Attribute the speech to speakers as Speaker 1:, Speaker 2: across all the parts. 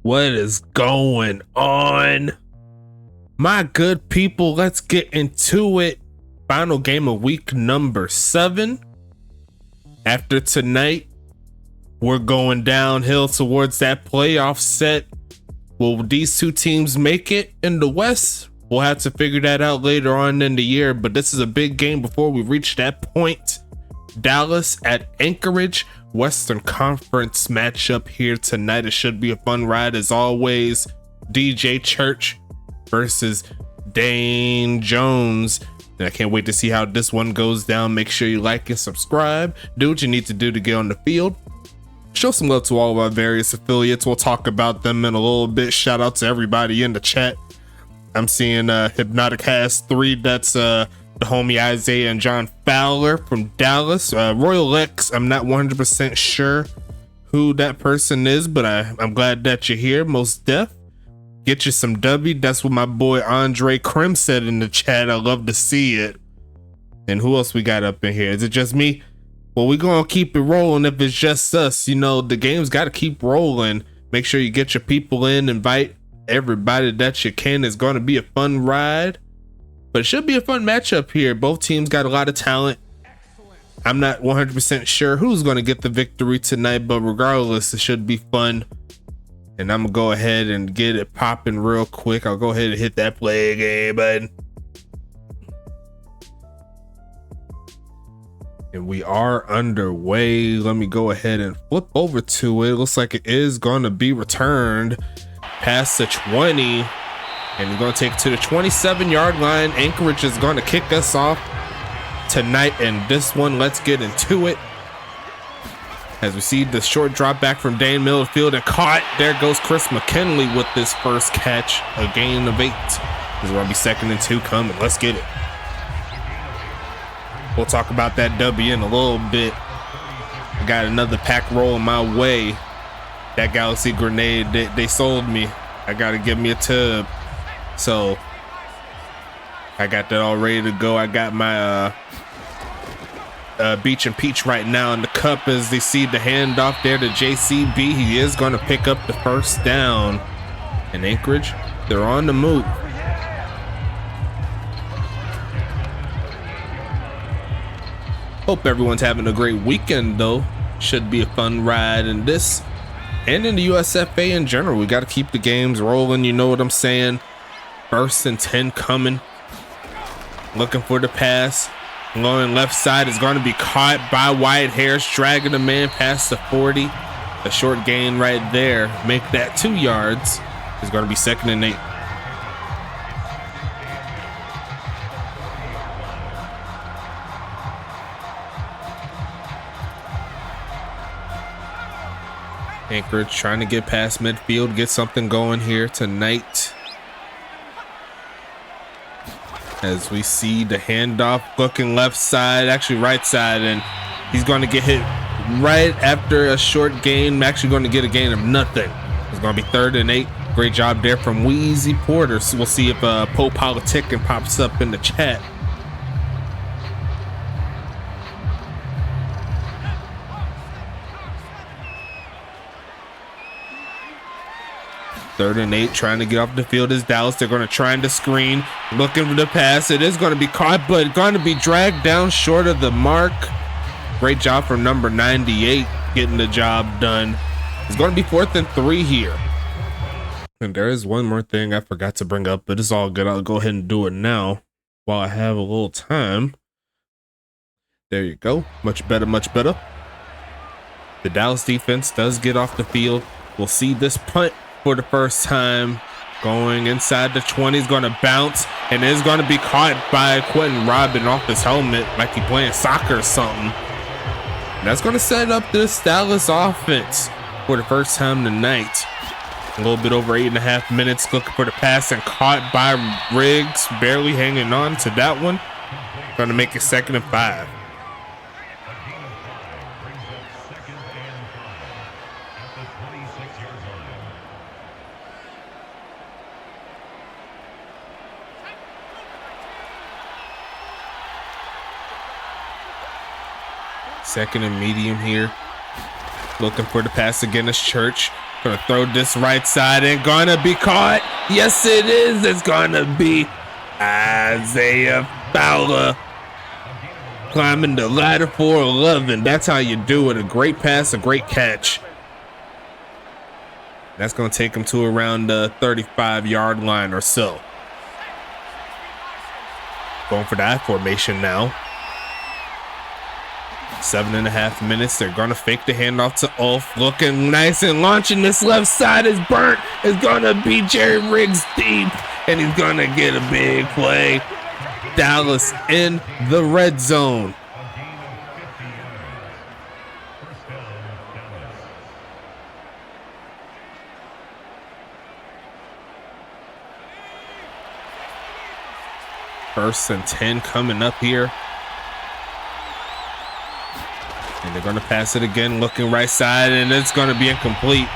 Speaker 1: What is going on? My good people, let's get into it. Final game of week number 7. After tonight, we're going downhill towards that playoff set. Will these two teams make it in the West? We'll have to figure that out later on in the year, but this is a big game before we reach that point. Dallas at Anchorage, Western Conference matchup here tonight. It should be a fun ride as always. DJ Church versus Dane Jones. And I can't wait to see how this one goes down. Make sure you like and subscribe. Do what you need to do to get on the field. Show some love to all of our various affiliates. We'll talk about them in a little bit. Shout out to everybody in the chat. I'm seeing Hypnotic has 3. That's the homie Isaiah and John Fowler from Dallas. Royal X, I'm not 100% sure who that person is, but I'm glad that you're here. Most def. Get you some W. That's what my boy Andre Krim said in the chat. I love to see it. And who else we got up in here? Is it just me? Well, we're gonna keep it rolling if it's just us. You know, the game's got to keep rolling. Make sure you get your people in. Invite everybody that you can. It's going to be a fun ride. But it should be a fun matchup here. Both teams got a lot of talent. I'm not 100% sure who's going to get the victory tonight, but regardless, it should be fun. And I'm going to go ahead and get it popping real quick. I'll go ahead and hit that play game button. And we are underway. Let me go ahead and flip over to it. Looks like it is going to be returned past the 20. And we're going to take it to the 27-yard line. Anchorage is going to kick us off tonight in this one. Let's get into it. As we see the short drop back from Dane Middlefield and caught. There goes Chris McKinley with this first catch. A gain of 8. This is going to be 2nd and 2 coming. Let's get it. We'll talk about that W in a little bit. I got another pack rolling my way. That Galaxy grenade, they sold me. I got to give me a tub. So I got that all ready to go. I got my Beach and Peach right now in the cup as they see the handoff there to JCB. He is going to pick up the first down. And Anchorage, they're on the move. Hope everyone's having a great weekend though. Should be a fun ride in this and in the USFA in general. We got to keep the games rolling. You know what I'm saying? 1st and 10 coming. Looking for the pass. Going left side is going to be caught by Wyatt Harris, dragging the man past the 40. A short gain right there. Make that 2 yards. It's going to be 2nd and 8. Anchorage trying to get past midfield, get something going here tonight. As we see the handoff looking left side, actually right side, and he's going to get hit right after a short gain. Actually going to get a gain of nothing. It's going to be 3rd and 8. Great job there from Wheezy Porter. So we'll see if Poe Politickin pops up in the chat. Third and 8, trying to get off the field is Dallas. They're going to try and screen, looking for the pass. It is going to be caught, but going to be dragged down short of the mark. Great job from number 98, getting the job done. It's going to be 4th and 3 here. And there is one more thing I forgot to bring up, but it's all good. I'll go ahead and do it now while I have a little time. There you go. Much better, much better. The Dallas defense does get off the field. We'll see this punt for the first time, going inside the 20, is going to bounce and is going to be caught by Quentin Robin off his helmet like he playing soccer or something. And that's going to set up this Dallas offense for the first time tonight. A little bit over 8.5 minutes, looking for the pass and caught by Riggs, barely hanging on to that one. Going to make it 2nd and 5. Second and medium here. Looking for the pass again as Church. Gonna throw this right side and gonna be caught. Yes, it is. It's gonna be Isaiah Fowler climbing the ladder for 11. That's how you do it. A great pass, a great catch. That's gonna take him to around the 35-yard line or so. Going for the I formation now. 7.5 minutes. They're gonna fake the handoff to Ulf. Looking nice and launching. This left side is burnt. It's gonna be Jerry Riggs deep, and he's gonna get a big play. Dallas in the red zone. First and 10 coming up here. And they're going to pass it again, looking right side, and it's going to be incomplete.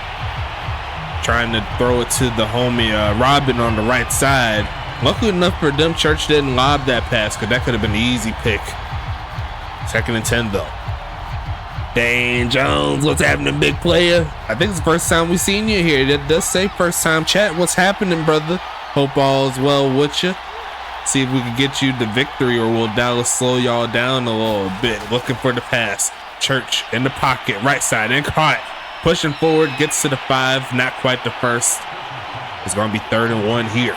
Speaker 1: Trying to throw it to the homie Robin on the right side. Luckily enough for them, Church didn't lob that pass, because that could have been an easy pick. 2nd and 10 though. Dane Jones, what's happening, big player? I think it's the first time we've seen you here. That does say first time chat. What's happening, brother? Hope all is well with you. See if we can get you the victory, or will Dallas slow y'all down a little bit. Looking for the pass. Church in the pocket, right side, and caught. Pushing forward, gets to the 5, not quite the first. It's going to be 3rd and 1 here.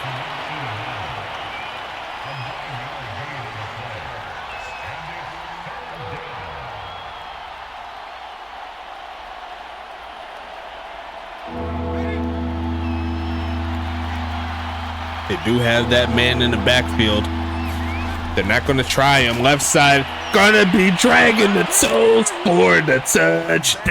Speaker 1: They do have that man in the backfield. They're not going to try him. Left side, gonna be dragging the toes for the touchdown.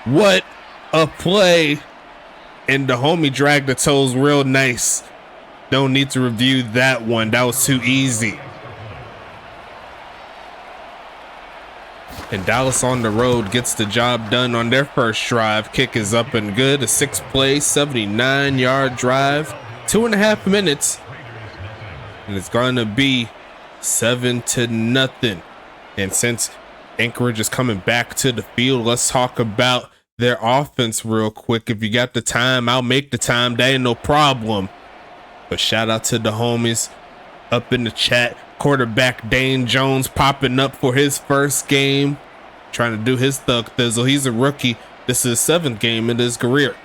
Speaker 1: What a play. And the homie dragged the toes real nice. Don't need to review that one. That was too easy. And Dallas on the road gets the job done on their first drive. Kick is up and good. A 6-play, 79-yard drive. 2.5 minutes. And it's going to be 7-0. And since Anchorage is coming back to the field, let's talk about their offense real quick. If you got the time, I'll make the time. That ain't no problem. But shout out to the homies up in the chat. Quarterback Dane Jones popping up for his first game, trying to do his thug thizzle. He's a rookie. This is his 7th game in his career.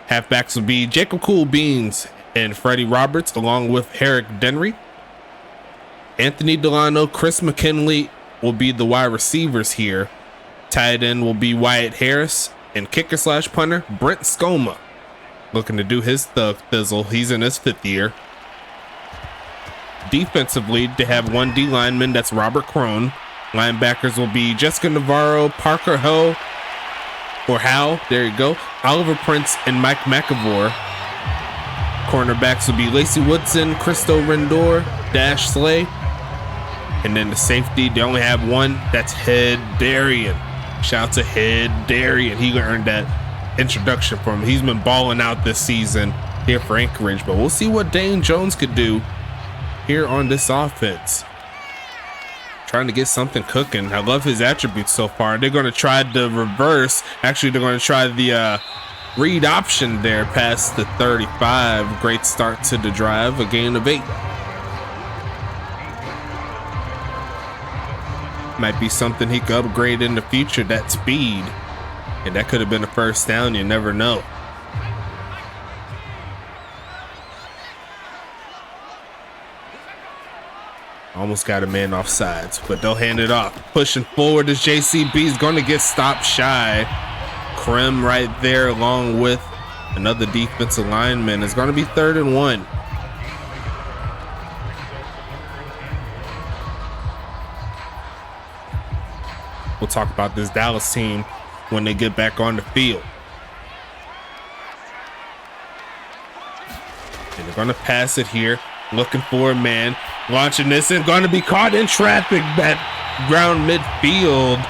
Speaker 1: Halfbacks will be Jacob Cool Beans and Freddie Roberts, along with Herrick Denry. Anthony Delano, Chris McKinley will be the wide receivers here. Tight end will be Wyatt Harris, and kicker / punter Brent Skoma, looking to do his thug thizzle. He's in his 5th year. Defensively, they have 1 D lineman, that's Robert Crone. Linebackers will be Jessica Navarro, Parker Ho, or Howe, there you go, Oliver Prince, and Mike McAvore. Cornerbacks will be Lacey Woodson, Christo Rendor, Dash Slay. And then the safety, they only have 1, that's Head Darian. Shout out to Head Darian. He earned that introduction from him. He's been balling out this season here for Anchorage, but we'll see what Dane Jones could do here on this offense. Trying to get something cooking. I love his attributes so far. They're going to try the reverse. Actually, they're going to try the read option there past the 35. Great start to the drive. A gain of 8. Might be something he could upgrade in the future, that speed. And that could have been a first down. You never know. Almost got a man off sides, but they'll hand it off. Pushing forward as JCB's going to get stopped shy. Krem right there along with another defensive lineman. It's going to be 3rd and 1. We'll talk about this Dallas team when they get back on the field. And they're going to pass it here. Looking for a man. Launching this and going to be caught in traffic at ground midfield.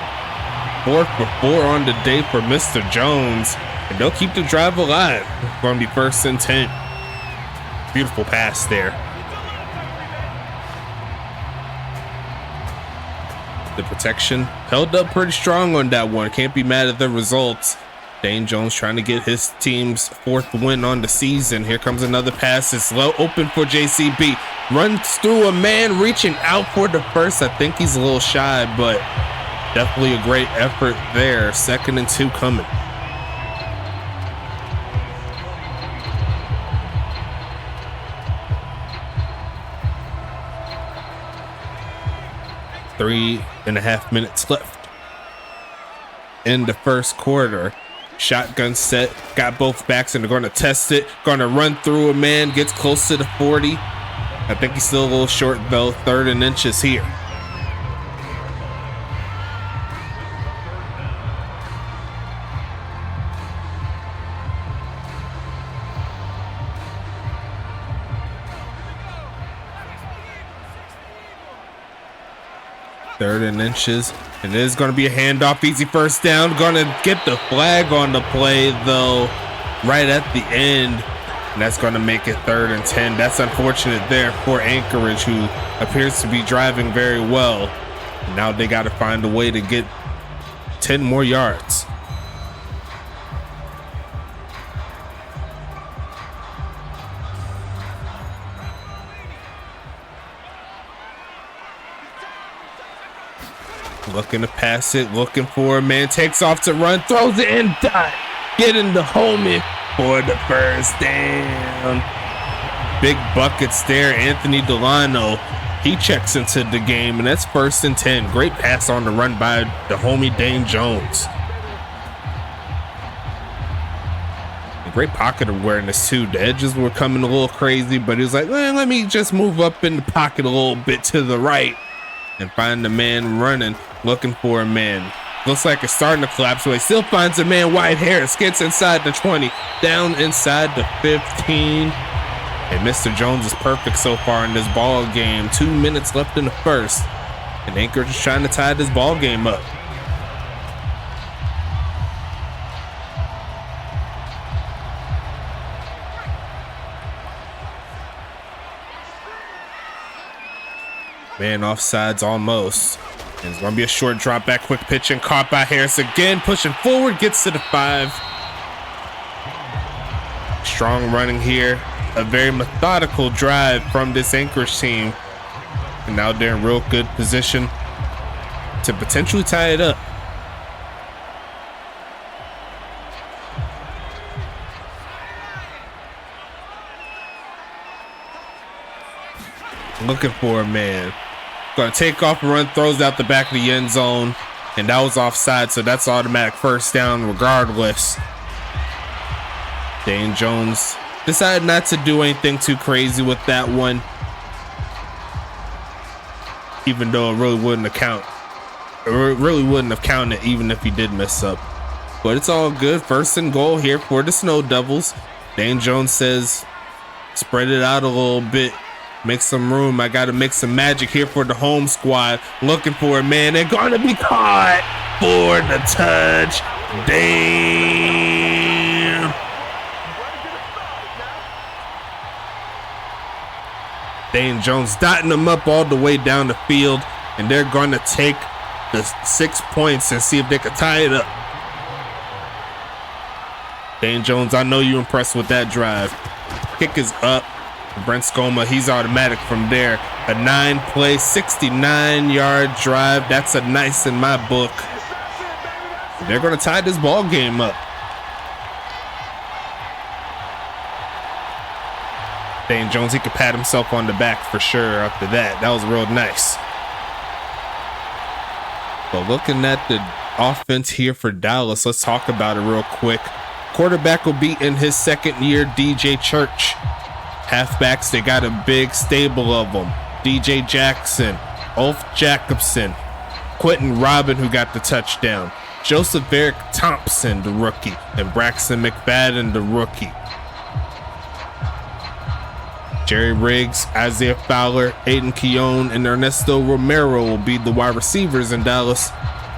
Speaker 1: 4 for 4 on the day for Mr. Jones. And they'll keep the drive alive. Going to be 1st and 10. Beautiful pass there. The protection held up pretty strong on that one. Can't be mad at the results. Dane Jones trying to get his team's 4th win on the season. Here comes another pass. It's low open for JCB. Runs through a man, reaching out for the first. I think he's a little shy, but definitely a great effort there. 2nd and 2 coming. Three and a half minutes left in the first quarter. Shotgun set, got both backs, and they're going to test it. Going to run through a man, gets close to the 40. I think he's still a little short though. 3rd and inches here. Third and inches, and it is going to be a handoff. Easy first down. Going to get the flag on the play though, right at the end, and that's going to make it 3rd and 10. That's unfortunate there for Anchorage, who appears to be driving very well. Now they got to find a way to get 10 more yards. Looking to pass it, looking for a man, takes off to run, throws it in, dot, getting the homie for the first down. Big buckets there. Anthony Delano, he checks into the game, and that's 1st and 10. Great pass on the run by the homie Dane Jones. Great pocket awareness too. The edges were coming a little crazy, but he was like, well, let me just move up in the pocket a little bit to the right and find the man running, looking for a man. Looks like it's starting to collapse, but he still finds a man. White Harris gets inside the 20, down inside the 15. And Mr. Jones is perfect so far in this ball game. 2 minutes left in the first, and Anchorage is trying to tie this ball game up. Man, offsides almost. And it's going to be a short drop back, quick pitch, and caught by Harris again. Pushing forward, gets to the 5. Strong running here. A very methodical drive from this Anchorage team. And now they're in real good position to potentially tie it up. Looking for a man. Gonna take off and run, throws out the back of the end zone, and that was offside, so that's automatic first down regardless. Dane Jones decided not to do anything too crazy with that one, even though it really wouldn't have counted even if he did mess up. But it's all good. 1st and goal here for the Snow Devils. Dane Jones says, spread it out a little bit. Make some room. I got to make some magic here for the home squad. Looking for a man. They're going to be caught for the touch. Damn. Dane Jones dotting them up all the way down the field. And they're going to take the 6 points and see if they can tie it up. Dane Jones, I know you're impressed with that drive. Kick is up. Brent Skoma, he's automatic from there. A 9-play, 69-yard drive. That's a nice in my book. They're going to tie this ball game up. Dane Jones, he could pat himself on the back for sure after that. That was real nice. But looking at the offense here for Dallas, let's talk about it real quick. Quarterback will be in his 2nd year, DJ Church. Halfbacks, they got a big stable of them. DJ Jackson, Ulf Jacobson, Quentin Robin, who got the touchdown, Joseph Eric Thompson, the rookie, and Braxton McFadden, the rookie. Jerry Riggs, Isaiah Fowler, Aiden Keown, and Ernesto Romero will be the wide receivers in Dallas.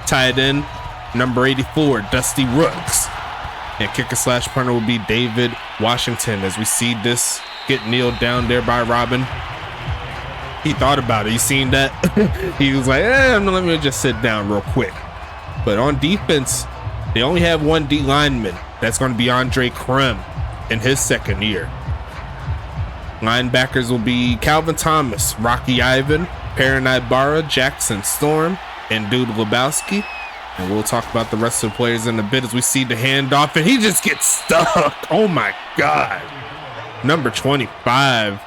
Speaker 1: Tight end, number 84, Dusty Rooks. And kicker/punter will be David Washington, as we see this get kneeled down there by Robin. He thought about it. You seen that? He was like, let me just sit down real quick. But on defense, they only have one D lineman. That's going to be Andre Krem in his second year. Linebackers will be Calvin Thomas, Rocky Ivan, Perrin Ibarra, Jackson Storm, and Dude Lebowski. And we'll talk about the rest of the players in a bit as we see the handoff, and he just gets stuck. Oh my God. Number 25.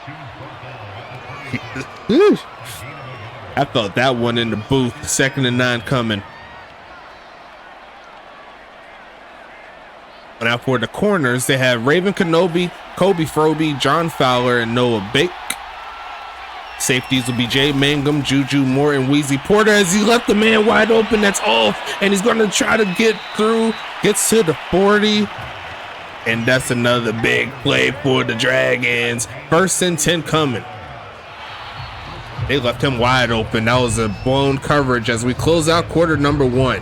Speaker 1: I felt that one in the booth. 2nd and 9 coming. Now for the corners, they have Raven Kenobi, Kobe Froby, John Fowler, and Noah Bake. Safeties will be Jay Mangum, Juju Moore, and Wheezy Porter as he left the man wide open. That's off, and he's going to try to get through. Gets to the 40, and that's another big play for the Dragons. 1st and 10 coming. They left him wide open. That was a blown coverage as we close out quarter number 1.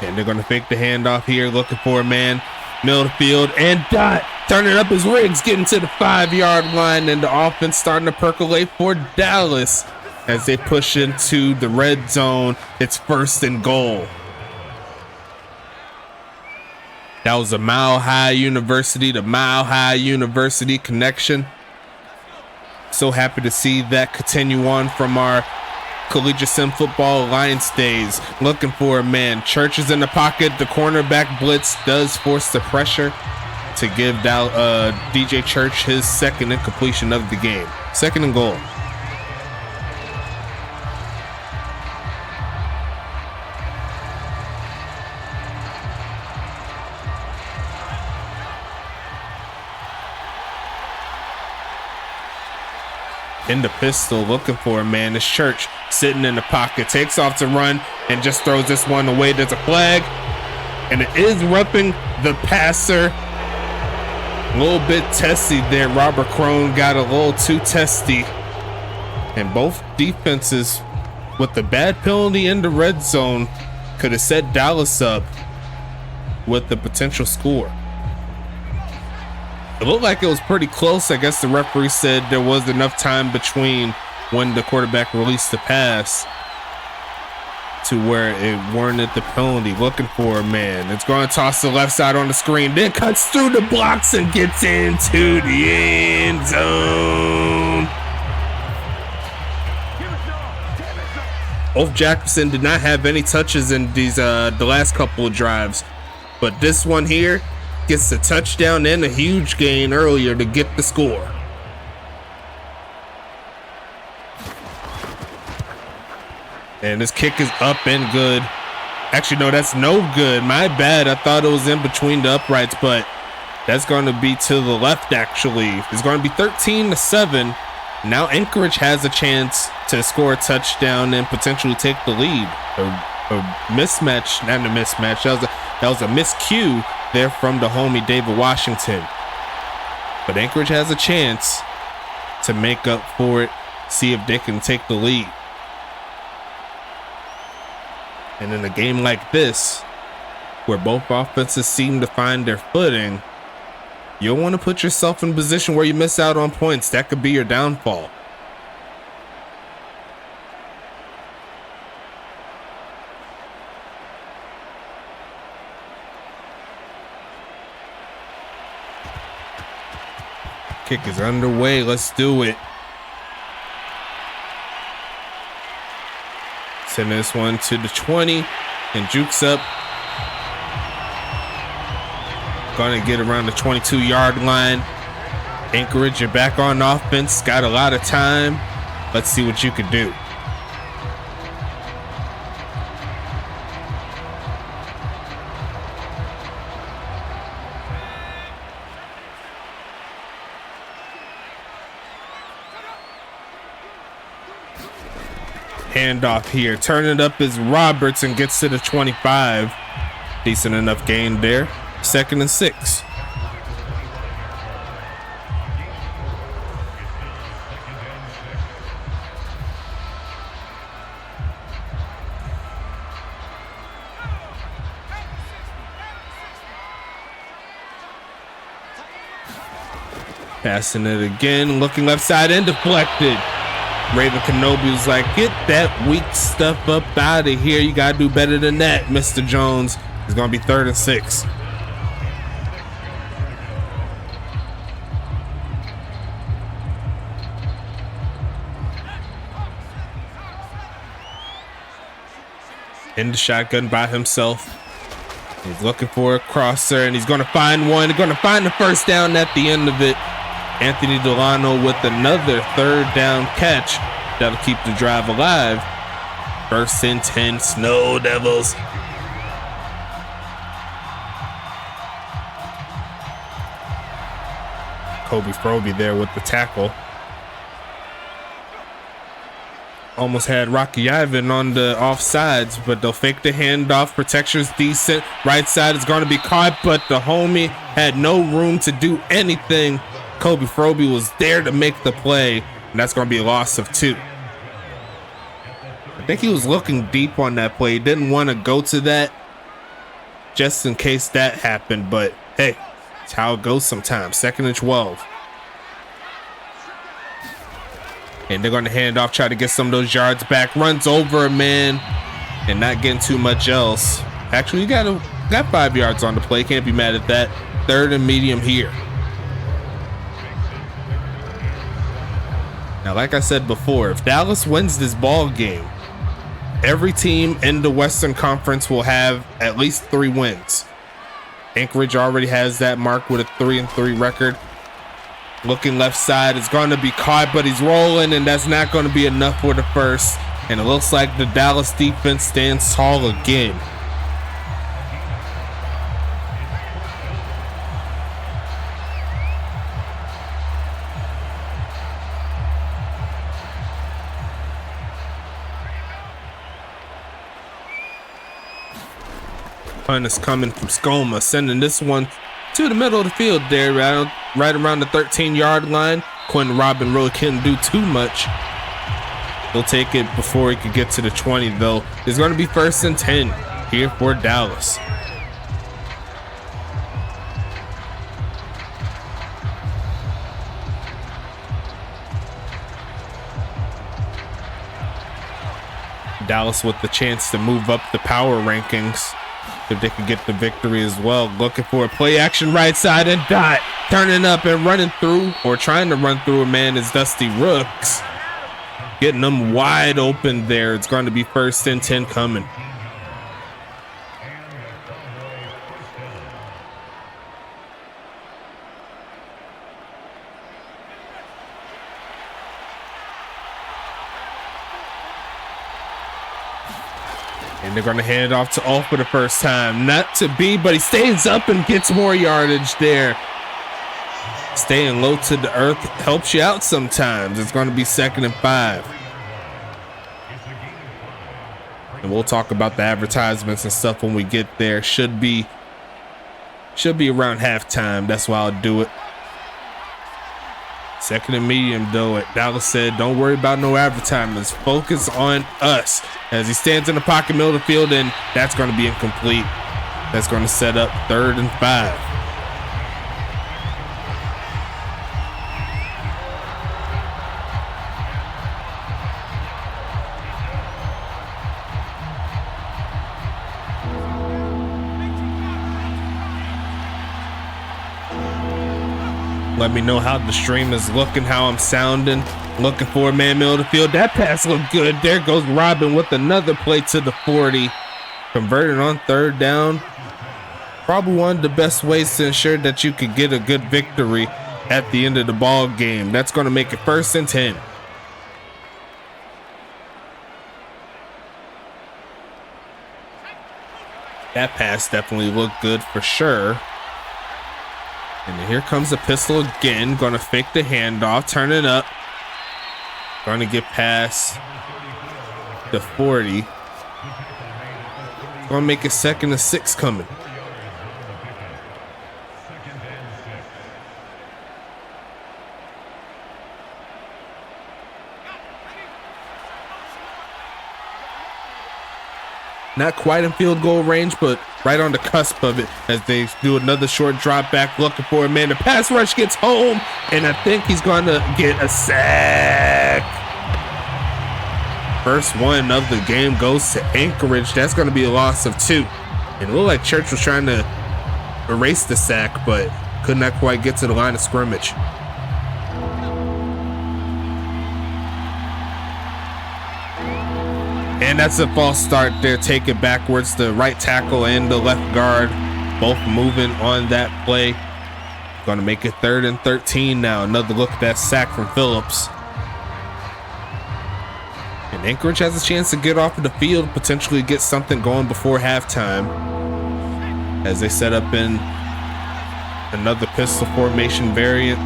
Speaker 1: And they're going to fake the handoff here, looking for a man. Middle of the field, and Dot turning up his rigs, getting to the 5-yard line, and the offense starting to percolate for Dallas as they push into the red zone. It's 1st and goal. That was a Mile High University to Mile High University connection. So happy to see that continue on from our Collegiate Sim Football Alliance days. Looking for a man. Church is in the pocket. The cornerback blitz does force the pressure to give DJ Church his 2nd incompletion of the game. 2nd and goal. In the pistol, looking for a man. It's Church sitting in the pocket, takes off to run, and just throws this one away. There's a flag, and it is roughing the passer. A little bit testy there. Robert Crone got a little too testy. And both defenses, with the bad penalty in the red zone, could have set Dallas up with the potential score. It looked like it was pretty close. I guess the referee said there was enough time between when the quarterback released the pass to where it warranted the penalty. Looking for a man. It's going to toss the left side on the screen, then cuts through the blocks and gets into the end zone. Ulf Jackson did not have any touches in these the last couple of drives, but this one here gets a touchdown and a huge gain earlier to get the score. And this kick is up and good. Actually, no, that's no good. My bad. I thought it was in between the uprights, but that's going to be to the left, actually. It's going to be 13-7. Now Anchorage has a chance to score a touchdown and potentially take the lead. A mismatch, not a mismatch. That was a miscue there from the homie David Washington. But Anchorage has a chance to make up for it, see if they can take the lead. And in a game like this, where both offenses seem to find their footing, you'll want to put yourself in a position where you miss out on points. That could be your downfall. Kick is underway. Let's do it. Send this one to the 20 and jukes up. Gonna get around the 22-yard line. Anchorage, you're back on offense. Got a lot of time. Let's see what you can do. Handoff here. Turn it up is Roberts and gets to the 25. Decent enough gain there. 2nd and 6. Passing it again, looking left side and deflected. Raven Kenobi was like, get that weak stuff up out of here. You gotta do better than that, Mr. Jones. It's gonna be 3rd and 6. In the shotgun by himself. He's looking for a crosser, and he's going to find one. He's going to find the first down at the end of it. Anthony Delano with another 3rd down catch. That'll keep the drive alive. 1st and 10, Snow Devils. Kobe Froby there with the tackle. Almost had Rocky Ivan on the offsides, but they'll fake the handoff. Protection's decent. Right side is going to be caught, but the homie had no room to do anything. Kobe Froby was there to make the play, and that's going to be a loss of 2. I think he was looking deep on that play. He didn't want to go to that just in case that happened, but hey, it's how it goes sometimes. 2nd and 12. And they're going to hand off, try to get some of those yards back. Runs over a man and not getting too much else. Actually, you got 5 yards on the play. Can't be mad at that. 3rd and medium here. Now, like I said before, if Dallas wins this ball game, every team in the Western Conference will have at least 3 wins. Anchorage already has that mark with a 3-3 record. Looking left side, is going to be caught, but he's rolling, and that's not going to be enough for the first. And it looks like the Dallas defense stands tall again. Punt is coming from Skoma, sending this one to the middle of the field there, right around the 13-yard line. Quentin Robin really couldn't do too much. He'll take it before he could get to the 20, though. It's going to be 1st and 10 here for Dallas. Dallas with the chance to move up the power rankings if they could get the victory as well. Looking for a play action right side, and Dot turning up and running through, or trying to run through a man, is Dusty Rooks. Getting them wide open there. It's going to be 1st and 10 coming. And they're going to hand it off to Ulf for the first time. Not to be, but he stays up and gets more yardage there. Staying low to the earth helps you out sometimes. It's going to be 2nd and 5. And we'll talk about the advertisements and stuff when we get there. Should be around halftime. That's why I'll do it. 2nd and medium, though. Dallas said, don't worry about no advertisements. Focus on us. As he stands in the pocket, middle of the field, and that's going to be incomplete. That's going to set up 3rd and 5. Let me know how the stream is looking, how I'm sounding. Looking for a man middle of the field. That pass looked good. There goes Robin with another play to the 40. Converted on 3rd down. Probably one of the best ways to ensure that you could get a good victory at the end of the ball game. That's going to make it 1st and 10. That pass definitely looked good for sure. And then here comes the pistol again. Going to fake the handoff. Turn it up. Going to get past the 40. Going to make it 2nd and 6 coming. Not quite in field goal range, but right on the cusp of it as they do another short drop back looking for a man. The pass rush gets home, and I think he's going to get a sack. First one of the game goes to Anchorage. That's going to be a loss of 2. And it looked like Church was trying to erase the sack, but could not quite get to the line of scrimmage. And that's a false start there. Take it backwards. The right tackle and the left guard both moving on that play. Going to make it 3rd and 13 now. Another look at that sack from Phillips. And Anchorage has a chance to get off of the field, potentially get something going before halftime, as they set up in another pistol formation variant.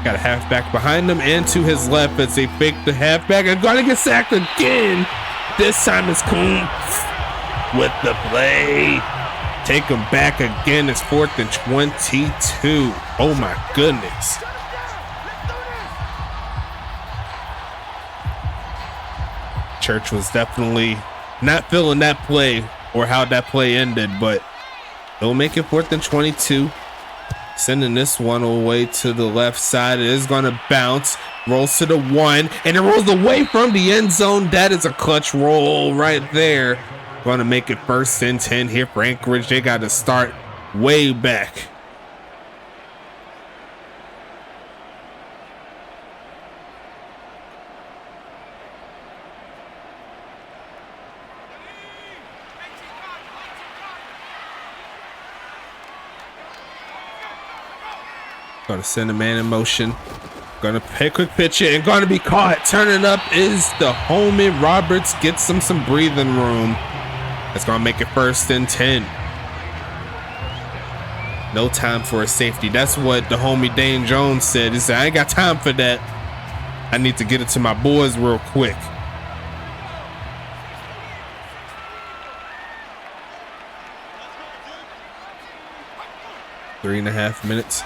Speaker 1: Got a halfback behind him and to his left as they fake the halfback and gonna get sacked again. This time it's Coombs with the play. Take him back again. It's 4th and 22. Oh my goodness. Church was definitely not feeling that play or how that play ended, but they'll make it 4th and 22. Sending this one away to the left side. It is going to bounce. Rolls to the 1. And it rolls away from the end zone. That is a clutch roll right there. Going to make it 1st and 10 here for Anchorage. They got to start way back. Going to send a man in motion. Going to pay quick pitch it and going to be caught. Turning up is the homie Roberts. Gets him some breathing room. That's going to make it 1st and 10. No time for a safety. That's what the homie Dane Jones said. He said, I ain't got time for that. I need to get it to my boys real quick. Three and a half minutes.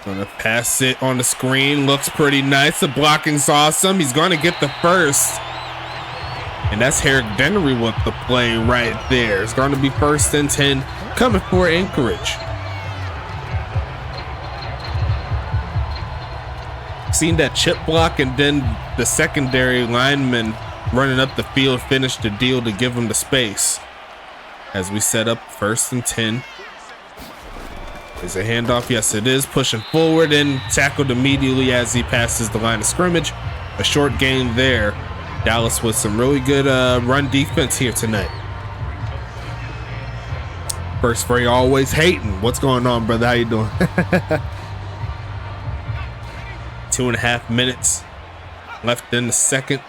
Speaker 1: Gonna pass it on the screen. Looks pretty nice. The blocking's awesome. He's gonna get the first. And that's Herrick Dennery with the play right there. It's gonna be 1st and 10 coming for Anchorage. Seen that chip block and then the secondary lineman running up the field finished the deal to give him the space. As we set up 1st and 10. Is a handoff? Yes, it is. Pushing forward and tackled immediately as he passes the line of scrimmage. A short gain there. Dallas with some really good run defense here tonight. First Frey always hating. What's going on, brother? How you doing? 2.5 minutes left in the second.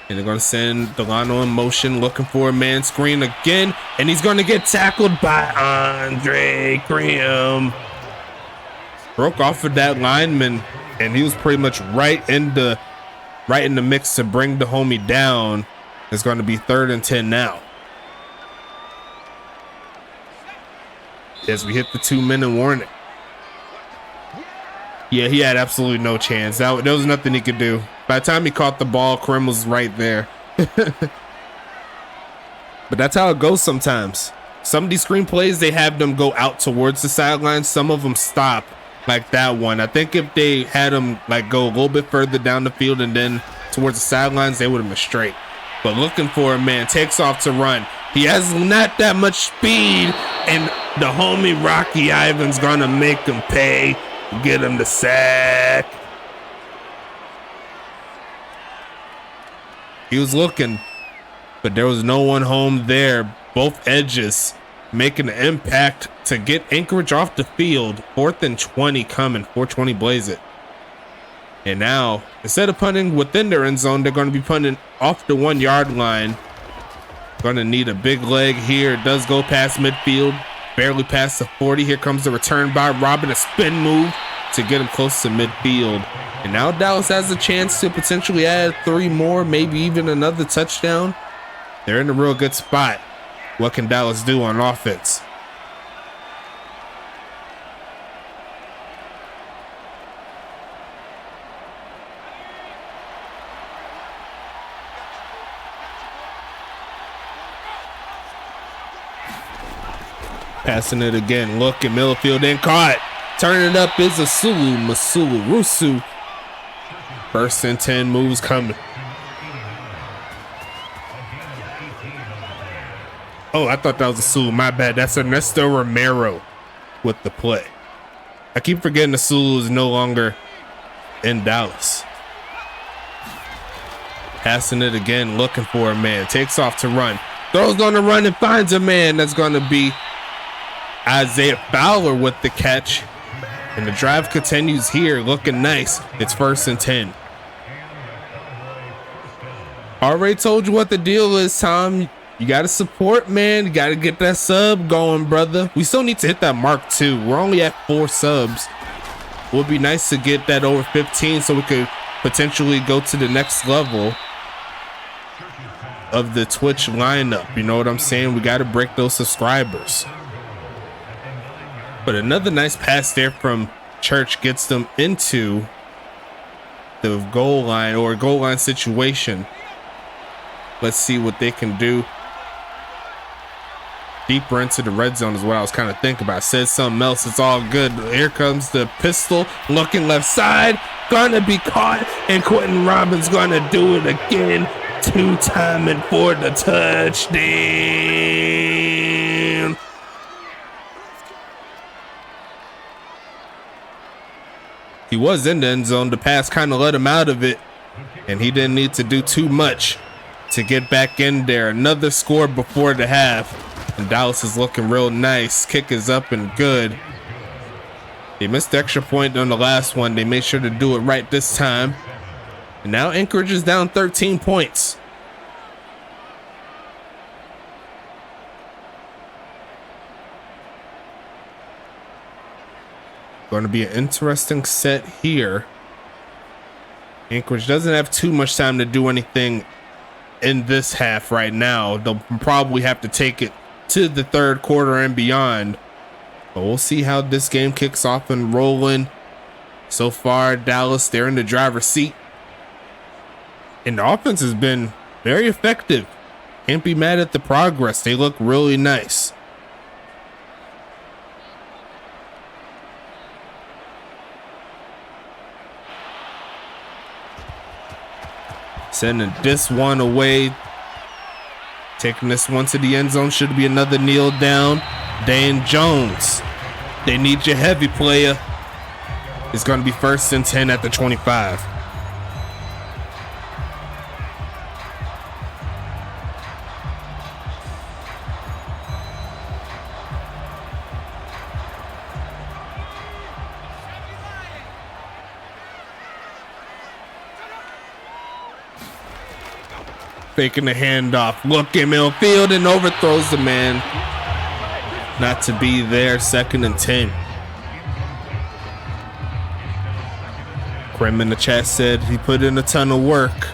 Speaker 1: And they're going to send Delano in motion, looking for a man screen again. And he's going to get tackled by Andre Graham. Broke off of that lineman, and he was pretty much right in the mix to bring the homie down. It's going to be 3rd and 10 now. As we hit the 2-minute warning. Yeah, he had absolutely no chance. There was nothing he could do. By the time he caught the ball, Krim was right there. But that's how it goes sometimes. Some of these screenplays, they have them go out towards the sideline. Some of them stop, like that one. I think if they had them like go a little bit further down the field and then towards the sidelines, they would have been straight. But looking for a man, takes off to run. He has not that much speed, and the homie Rocky Ivan's gonna make him pay. Get him the sack. He was looking, but there was no one home there. Both edges making an impact to get Anchorage off the field. 4th and 20 coming. 420 blaze it. And now, instead of punting within their end zone, they're going to be punting off the 1 yard line. Going to need a big leg here. It does go past midfield. Barely past the 40. Here comes the return by Robin. A spin move to get him close to midfield. And now Dallas has a chance to potentially add 3 more, maybe even another touchdown. They're in a real good spot. What can Dallas do on offense? Passing it again. Look at middle field and caught. Turning it up is a Rusu. First and 10 moves coming. Oh, I thought that was a Sulu. My bad. That's Ernesto Romero with the play. I keep forgetting the Sulu is no longer in Dallas. Passing it again, looking for a man. Takes off to run. Throws on the run and finds a man. That's going to be Isaiah Fowler with the catch. And the drive continues here, looking nice. It's first and 10. Already told you what the deal is, Tom. You got to support, man. You got to get that sub going, brother. We still need to hit that mark too. We're only at 4 subs. It would be nice to get that over 15 so we could potentially go to the next level of the Twitch lineup. You know what I'm saying? We got to break those subscribers. But another nice pass there from Church gets them into the goal line or goal line situation. Let's see what they can do. Deeper into the red zone is what I was kind of thinking about. Said something else. It's all good. Here comes the pistol. Looking left side. Gonna be caught. And Quentin Robbins gonna do it again. 2-timing for the touchdown. He was in the end zone. The pass kind of let him out of it. And he didn't need to do too much to get back in there. Another score before the half. And Dallas is looking real nice. Kick is up and good. They missed the extra point on the last one. They made sure to do it right this time. And now Anchorage is down 13 points. Going to be an interesting set here. Anchorage doesn't have too much time to do anything in this half right now. They'll probably have to take it to the third quarter and beyond. But we'll see how this game kicks off and rolling. So far, Dallas, they're in the driver's seat. And the offense has been very effective. Can't be mad at the progress. They look really nice. Sending this one away. Taking this one to the end zone. Should be another kneel down. Dane Jones. They need your heavy player. It's going to be first and 10 at the 25. Faking the handoff, looking midfield and overthrows the man. Not to be there, second and 10. Krim in the chat said he put in a ton of work.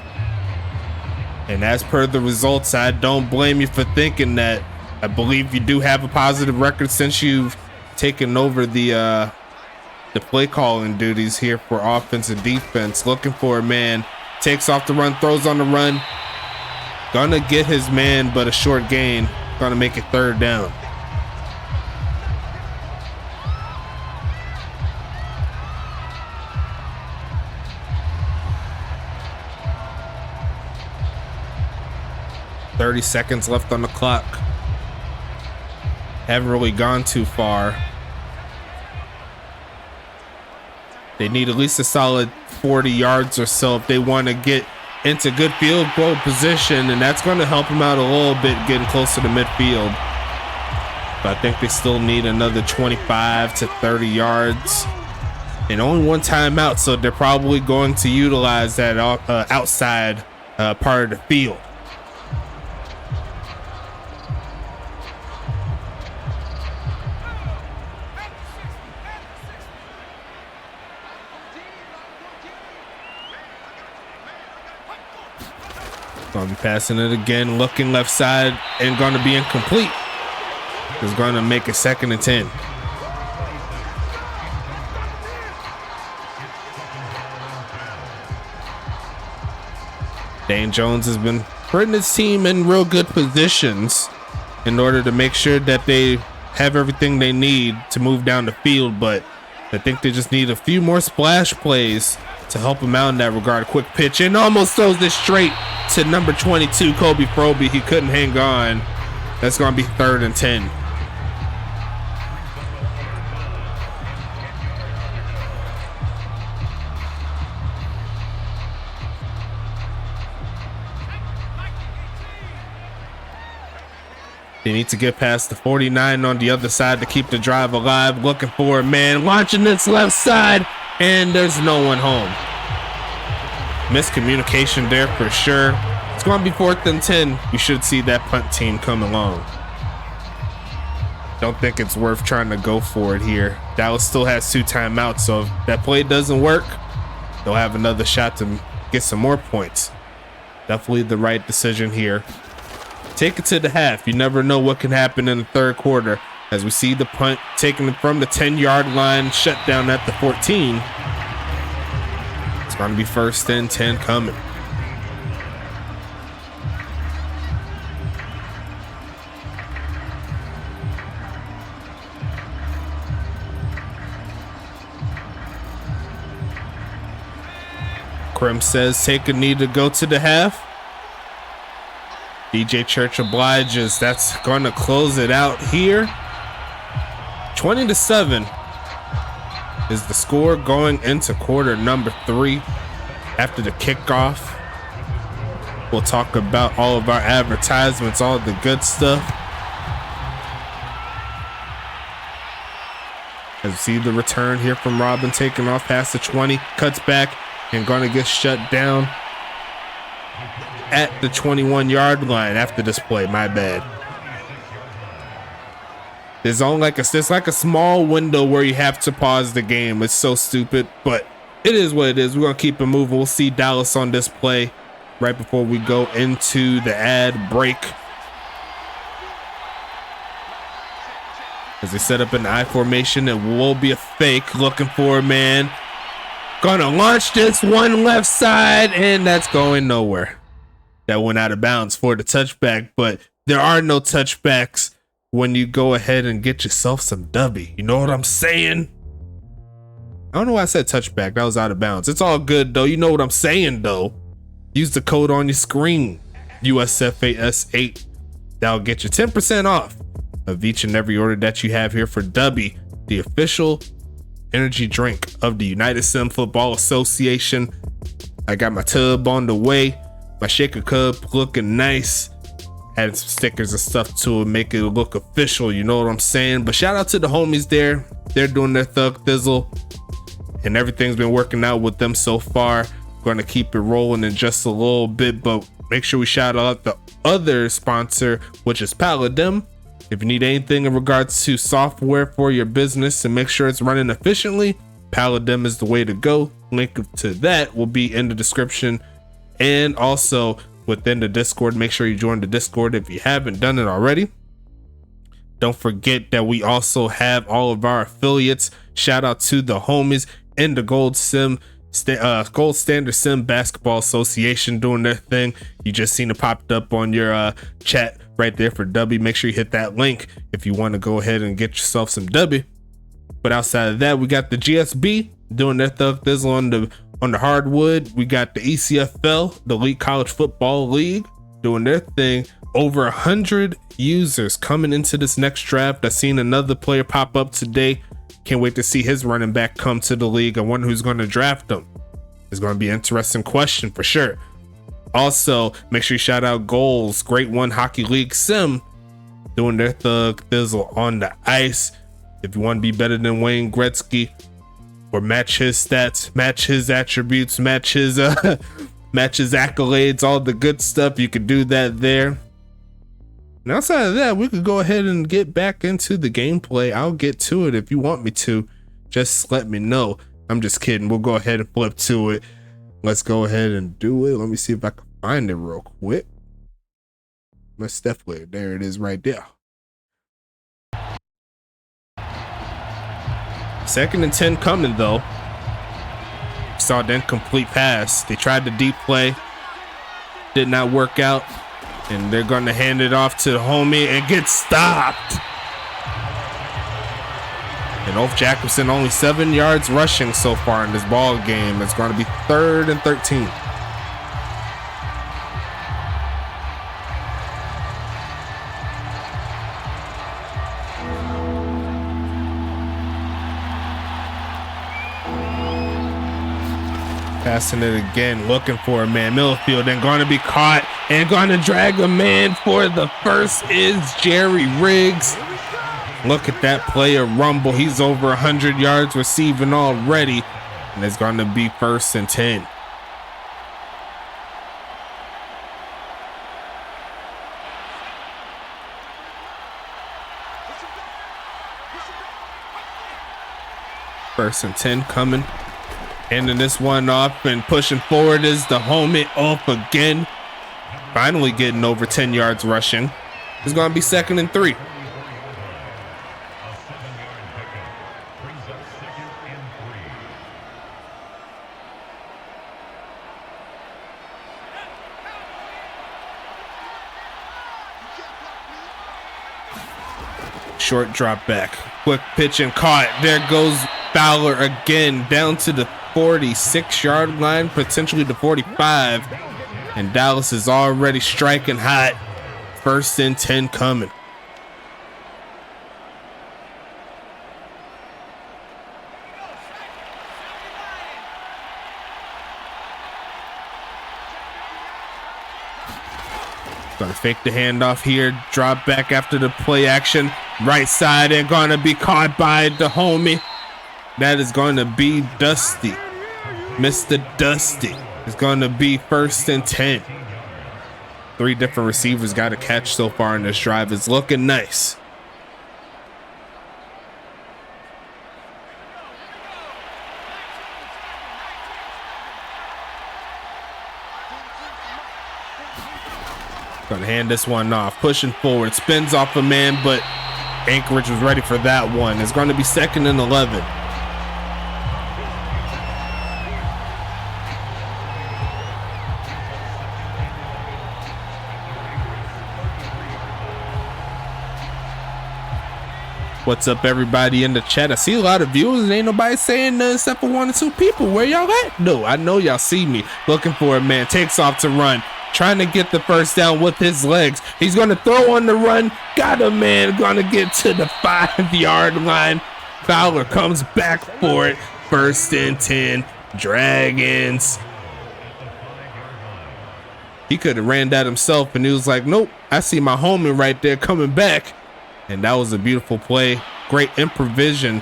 Speaker 1: And as per the results, I don't blame you for thinking that. I believe you do have a positive record since you've taken over the play calling duties here for offense and defense. Looking for a man, takes off the run, throws on the run. Gonna get his man, but a short gain. Gonna make it third down. "30 seconds left on the clock. Haven't really gone too far. They need at least a solid 40 yards or so if they want to get into good field goal position, and that's going to help them out a little bit getting closer to midfield. But I think they still need another 25 to 30 yards and only one timeout, so they're probably going to utilize that outside part of the field. Gonna be passing it again, looking left side, and gonna be incomplete. It's gonna make it second and 10. Dane Jones has been putting his team in real good positions in order to make sure that they have everything they need to move down the field, but I think they just need a few more splash plays to help them out in that regard. Quick pitch and almost throws this straight to number 22, Kobe Froby. He couldn't hang on. That's going to be 3rd and 10. They need to get past the 49 on the other side to keep the drive alive. Looking for a man, launching this left side, and there's no one home. Miscommunication there for sure. It's going to be 4th and 10. You should see that punt team come along. Don't think it's worth trying to go for it here. Dallas still has 2 timeouts, so if that play doesn't work, they'll have another shot to get some more points. Definitely the right decision here. Take it to the half. You never know what can happen in the 3rd quarter. As we see the punt taken from the 10-yard line, shut down at the 14. It's going to be 1st and 10 coming. Krim says take a knee to go to the half. DJ Church obliges. That's going to close it out here. 20-7 is the score going into quarter number 3 after the kickoff. We'll talk about all of our advertisements, all the good stuff. As we see the return here from Robin, taking off past the 20, cuts back and going to get shut down at the 21-yard line after this play. My bad. There's only like a small window where you have to pause the game. It's so stupid, but it is what it is. We're gonna keep it moving. We'll see Dallas on this play right before we go into the ad break. As they set up an I formation, it will be a fake. Looking for a man. Gonna launch this one left side, and that's going nowhere. That went out of bounds for the touchback, but there are no touchbacks when you go ahead and get yourself some W. You know what I'm saying? I don't know why I said touchback. That was out of bounds. It's all good, though. You know what I'm saying, though. Use the code on your screen, USFA S8. That'll get you 10% off of each and every order that you have here for W, the official energy drink of the United Sim Football Association. I got my tub on the way. My shaker cup looking nice. Added some stickers and stuff to it, make it look official. You know what I'm saying? But shout out to the homies there. They're doing their thug thizzle, and everything's been working out with them so far. Going to keep it rolling in just a little bit, but make sure we shout out the other sponsor, which is Paladin. If you need anything in regards to software for your business and make sure it's running efficiently, Paladin is the way to go. Link to that will be in the description. And also within the Discord, make sure you join the Discord if you haven't done it already. Don't forget that we also have all of our affiliates. Shout out to the homies in the Gold Standard Sim Basketball Association doing their thing. You just seen it popped up on your chat right there for W. Make sure you hit that link if you want to go ahead and get yourself some W. But outside of that, we got the GSB doing their thug thizzle on the hardwood. We got the ECFL, the Elite College Football League, doing their thing. Over 100 users coming into this next draft. I've seen another player pop up today. Can't wait to see his running back come to the league. I wonder who's going to draft him. It's going to be an interesting question for sure. Also, make sure you shout out Goals, Great One Hockey League Sim, doing their thug thizzle on the ice. If you want to be better than Wayne Gretzky, or match his stats, match his attributes, match his accolades, all the good stuff, you could do that there. And outside of that, we could go ahead and get back into the gameplay. I'll get to it if you want me to. Just let me know. I'm just kidding. We'll go ahead and flip to it. Let's go ahead and do it. Let me see if I can find it real quick. Let's definitely, there it is right there. 2nd and 10 coming though. Saw the incomplete pass. They tried the deep play. Did not work out. And they're going to hand it off to the homie and get stopped. And Ulf Jacobson only 7 yards rushing so far in this ball game. It's going to be 3rd and 13. Passing it again, looking for a man. Millfield and going to be caught and going to drag a man for the first is Jerry Riggs. Look at that player rumble. He's over 100 yards receiving already. And it's going to be 1st and 10. First and 10 coming. Handing this one off and pushing forward is the homie off again. Finally getting over 10 yards rushing. It's going to be 2nd and 3. Short drop back. Quick pitch and caught. There goes Fowler again down to the 46-yard line, potentially the 45. And Dallas is already striking hot. 1st and 10 coming. Gonna fake the handoff here. Drop back after the play action. Right side and gonna be caught by the homie. That is going to be Dusty. Mr. Dusty. It's going to be 1st and 10. 3 different receivers got a catch so far in this drive. It's looking nice. Gonna hand this one off. Pushing forward. Spins off a man, but Anchorage was ready for that one. It's going to be 2nd and 11. What's up, everybody in the chat? I see a lot of viewers and ain't nobody saying nothing except for 1 or 2 people. Where y'all at? No, I know y'all see me. Looking for a man. Takes off to run. Trying to get the first down with his legs. He's going to throw on the run. Got a man. Going to get to the 5-yard line. Fowler comes back for it. 1st and 10. Dragons. He could have ran that himself, and he was like, nope, I see my homie right there coming back. And that was a beautiful play. Great improvisation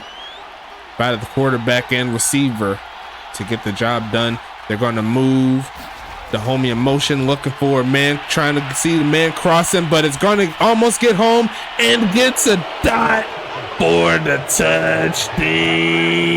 Speaker 1: by the quarterback and receiver to get the job done. They're going to move the homie in motion, looking for a man, trying to see the man crossing, but it's going to almost get home and gets a dot for the touchdown.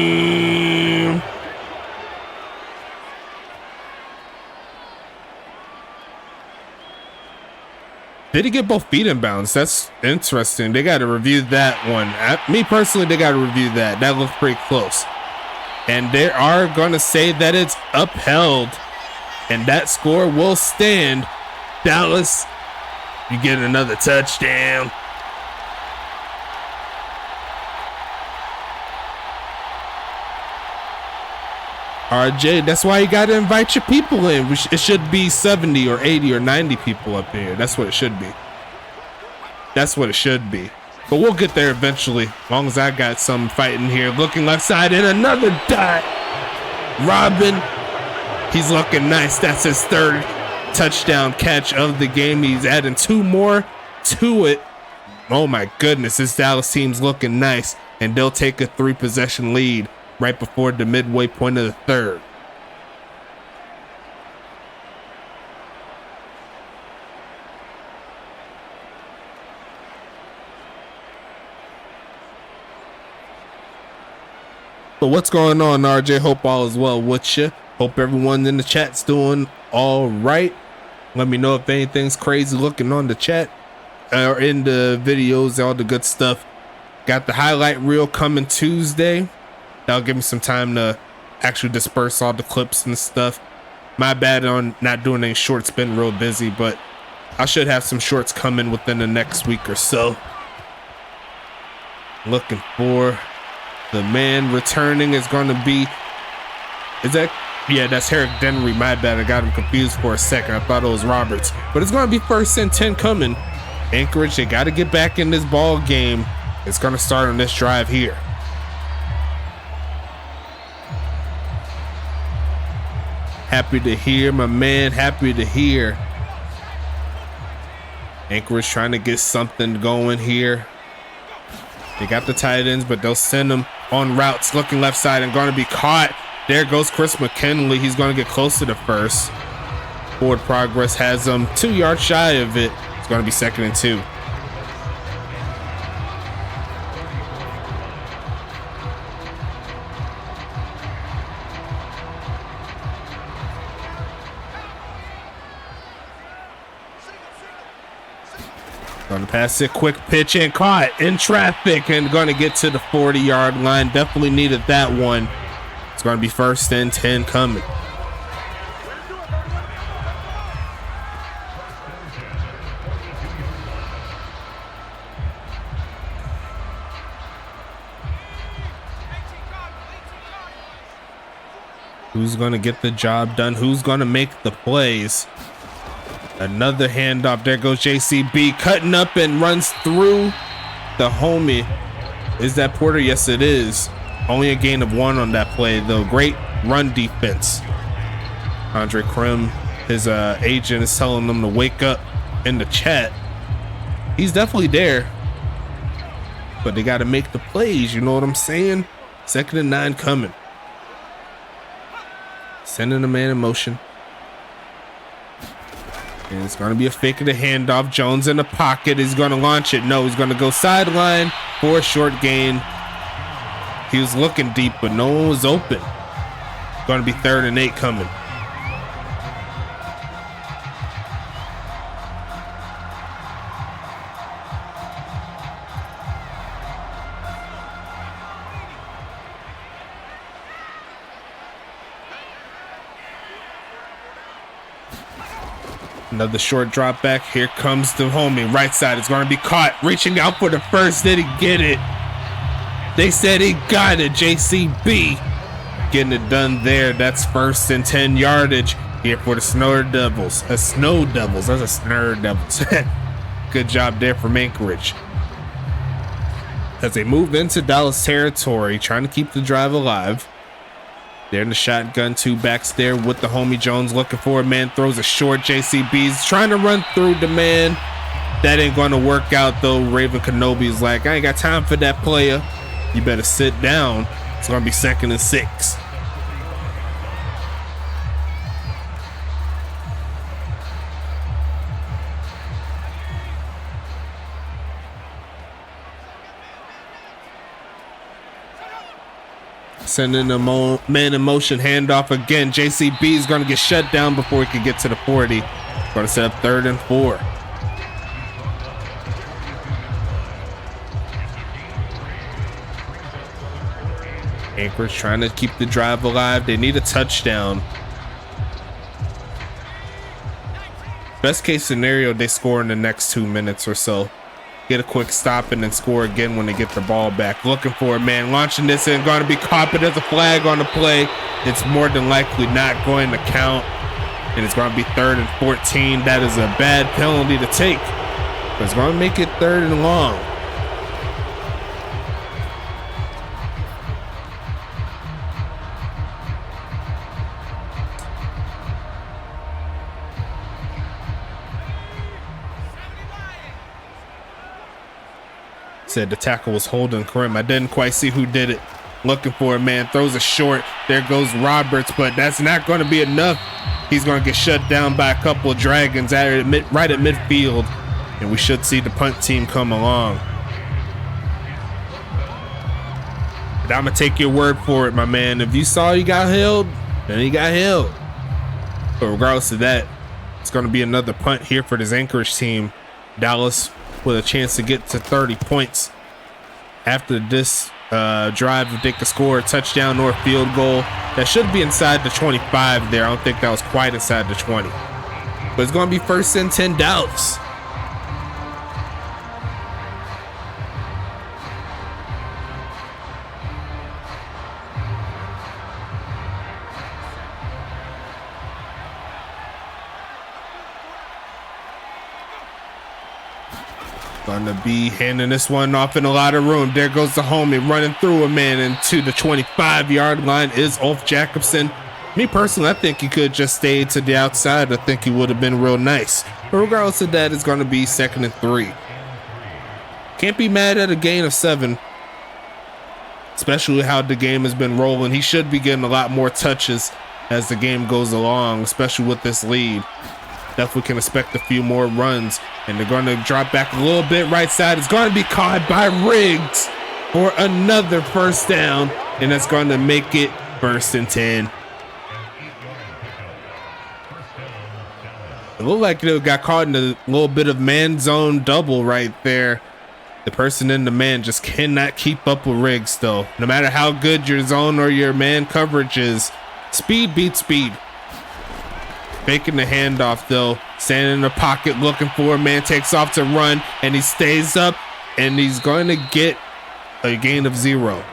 Speaker 1: Did he get both feet in bounds? That's interesting. They got to review that one. Me personally, they got to review that. That looked pretty close. And they are going to say that it's upheld. And that score will stand. Dallas, you get another touchdown. RJ, that's why you got to invite your people in. It should be 70 or 80 or 90 people up here. That's what it should be. That's what it should be. But we'll get there eventually. As long as I got some fighting here. Looking left side and another dot. Robin, he's looking nice. That's his 3rd touchdown catch of the game. He's adding 2 more to it. Oh my goodness, this Dallas team's looking nice. And they'll take a 3-possession lead right before the midway point of the 3rd. But what's going on, RJ? Hope all is well with you. Hope everyone in the chat's doing all right. Let me know if anything's crazy looking on the chat or in the videos, all the good stuff. Got the highlight reel coming Tuesday. That'll give me some time to actually disperse all the clips and stuff. My bad on not doing any shorts, been real busy, but I should have some shorts coming within the next week or so. Looking for The man returning is going to be, yeah, that's Herrick Dennery. My bad, I got him confused for a second. I thought it was Roberts, but it's going to be 1st and 10 coming. Anchorage, they got to get back in this ball game. It's going to start on this drive here. Happy to hear, my man, happy to hear. Anchorage trying to get something going here. They got the tight ends, but they'll send them on routes, looking left side and going to be caught. There goes Chris McKinley. He's going to get close to the first. Forward progress has them 2 yards shy of it. It's going to be 2nd and 2. Going to pass it, quick pitch, and caught in traffic, and going to get to the 40-yard line. Definitely needed that one. It's going to be 1st and 10 coming. Who's going to get the job done? Who's going to make the plays? Another handoff. There goes JCB cutting up and runs through the homie. Is that Porter? Yes, it is. Only a gain of 1 on that play, though. Great run defense. Andre Krim, his agent, is telling them to wake up in the chat. He's definitely there, but they got to make the plays. You know what I'm saying? 2nd and 9 coming. Sending a man in motion. And it's going to be a fake of the handoff. Jones in the pocket. He's going to launch it. No, he's going to go sideline for a short gain. He was looking deep, but no one was open. Going to be 3rd and 8 coming. Another short drop back. Here comes the homie. Right side is going to be caught. Reaching out for the first. Did he get it? They said he got it. JCB getting it done there. That's 1st and 10 yardage here for the Snow Devils. Snow Devils. That's a Snur Devils. Good job there from Anchorage. As they move into Dallas territory, trying to keep the drive alive. They're in the shotgun, 2 backs there with the homie Jones looking for a man, throws a short. JCB's trying to run through the man. That ain't going to work out though. Raven Kenobi's like, I ain't got time for that, player. You better sit down. It's going to be 2nd and 6. Sending a man in motion, handoff again. JCB is going to get shut down before he can get to the 40. Going to set up 3rd and 4. Anchorage trying to keep the drive alive. They need a touchdown. Best case scenario, they score in the next 2 minutes or so. Get a quick stop and then score again when they get the ball back. Looking for a man, launching this and going to be caught, but there's a flag on the play. It's more than likely not going to count, and it's going to be 3rd and 14. That is a bad penalty to take, but it's going to make it 3rd and long. Said the tackle was holding Krim. I didn't quite see who did it. Looking for a man, throws a short. There goes Roberts, but that's not going to be enough. He's going to get shut down by a couple of Dragons right at midfield, and we should see the punt team come along. But I'm going to take your word for it, my man. If you saw he got held, then he got held. But regardless of that, it's going to be another punt here for this Anchorage team. Dallas with a chance to get to 30 points after this drive. If they could score a touchdown or a field goal, that should be inside the 25 there. I don't think that was quite inside the 20, but it's going to be 1st and 10 Dallas. Gonna be handing this one off in a lot of room. There goes the homie running through a man into the 25-yard line is Ulf Jacobson. Me personally, I think he could just stay to the outside. I think he would have been real nice. But regardless of that, it's gonna be 2nd and 3. Can't be mad at a gain of 7. Especially how the game has been rolling. He should be getting a lot more touches as the game goes along, especially with this lead. Definitely can expect a few more runs, and they're going to drop back a little bit right side. It's going to be caught by Riggs for another first down, and that's going to make it 1st and 10. It looked like they got caught in a little bit of man zone double right there. The person in the man just cannot keep up with Riggs though. No matter how good your zone or your man coverage is, speed beats speed. Faking the handoff though, standing in the pocket looking for a man, takes off to run, and he stays up, and he's going to get a gain of 0.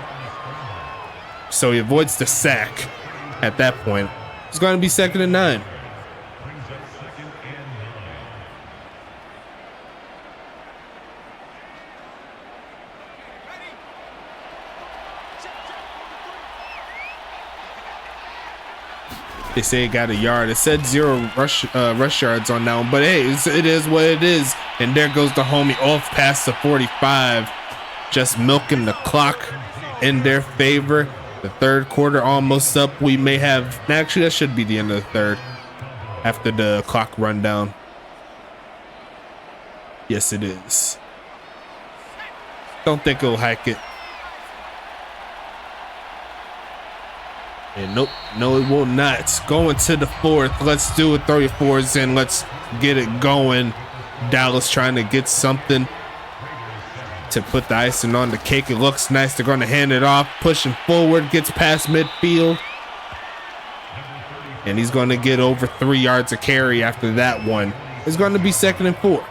Speaker 1: So he avoids the sack at that point. It's going to be 2nd and 9. They say it got a yard. It said 0 rush yards on that one, but hey, it is what it is. And there goes the homie off past the 45, just milking the clock in their favor. The 3rd quarter almost up. We may have, actually that should be the end of the 3rd after the clock rundown. Yes, it is. Don't think it'll hike it. And nope, no, it will not. Going to the 4th. Let's do it. Throw your 4s in. Let's get it going. Dallas trying to get something to put the icing on the cake. It looks nice. They're going to hand it off. Pushing forward. Gets past midfield. And he's going to get over 3 yards of carry after that one. It's going to be 2nd and 4.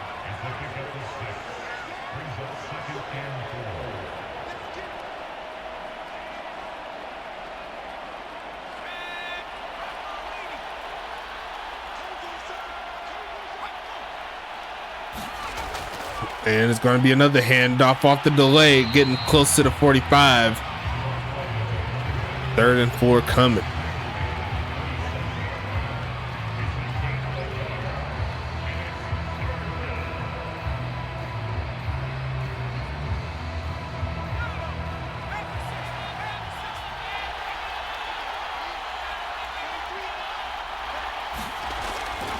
Speaker 1: And it's going to be another handoff off the delay, getting close to the 45. 3rd and 4 coming.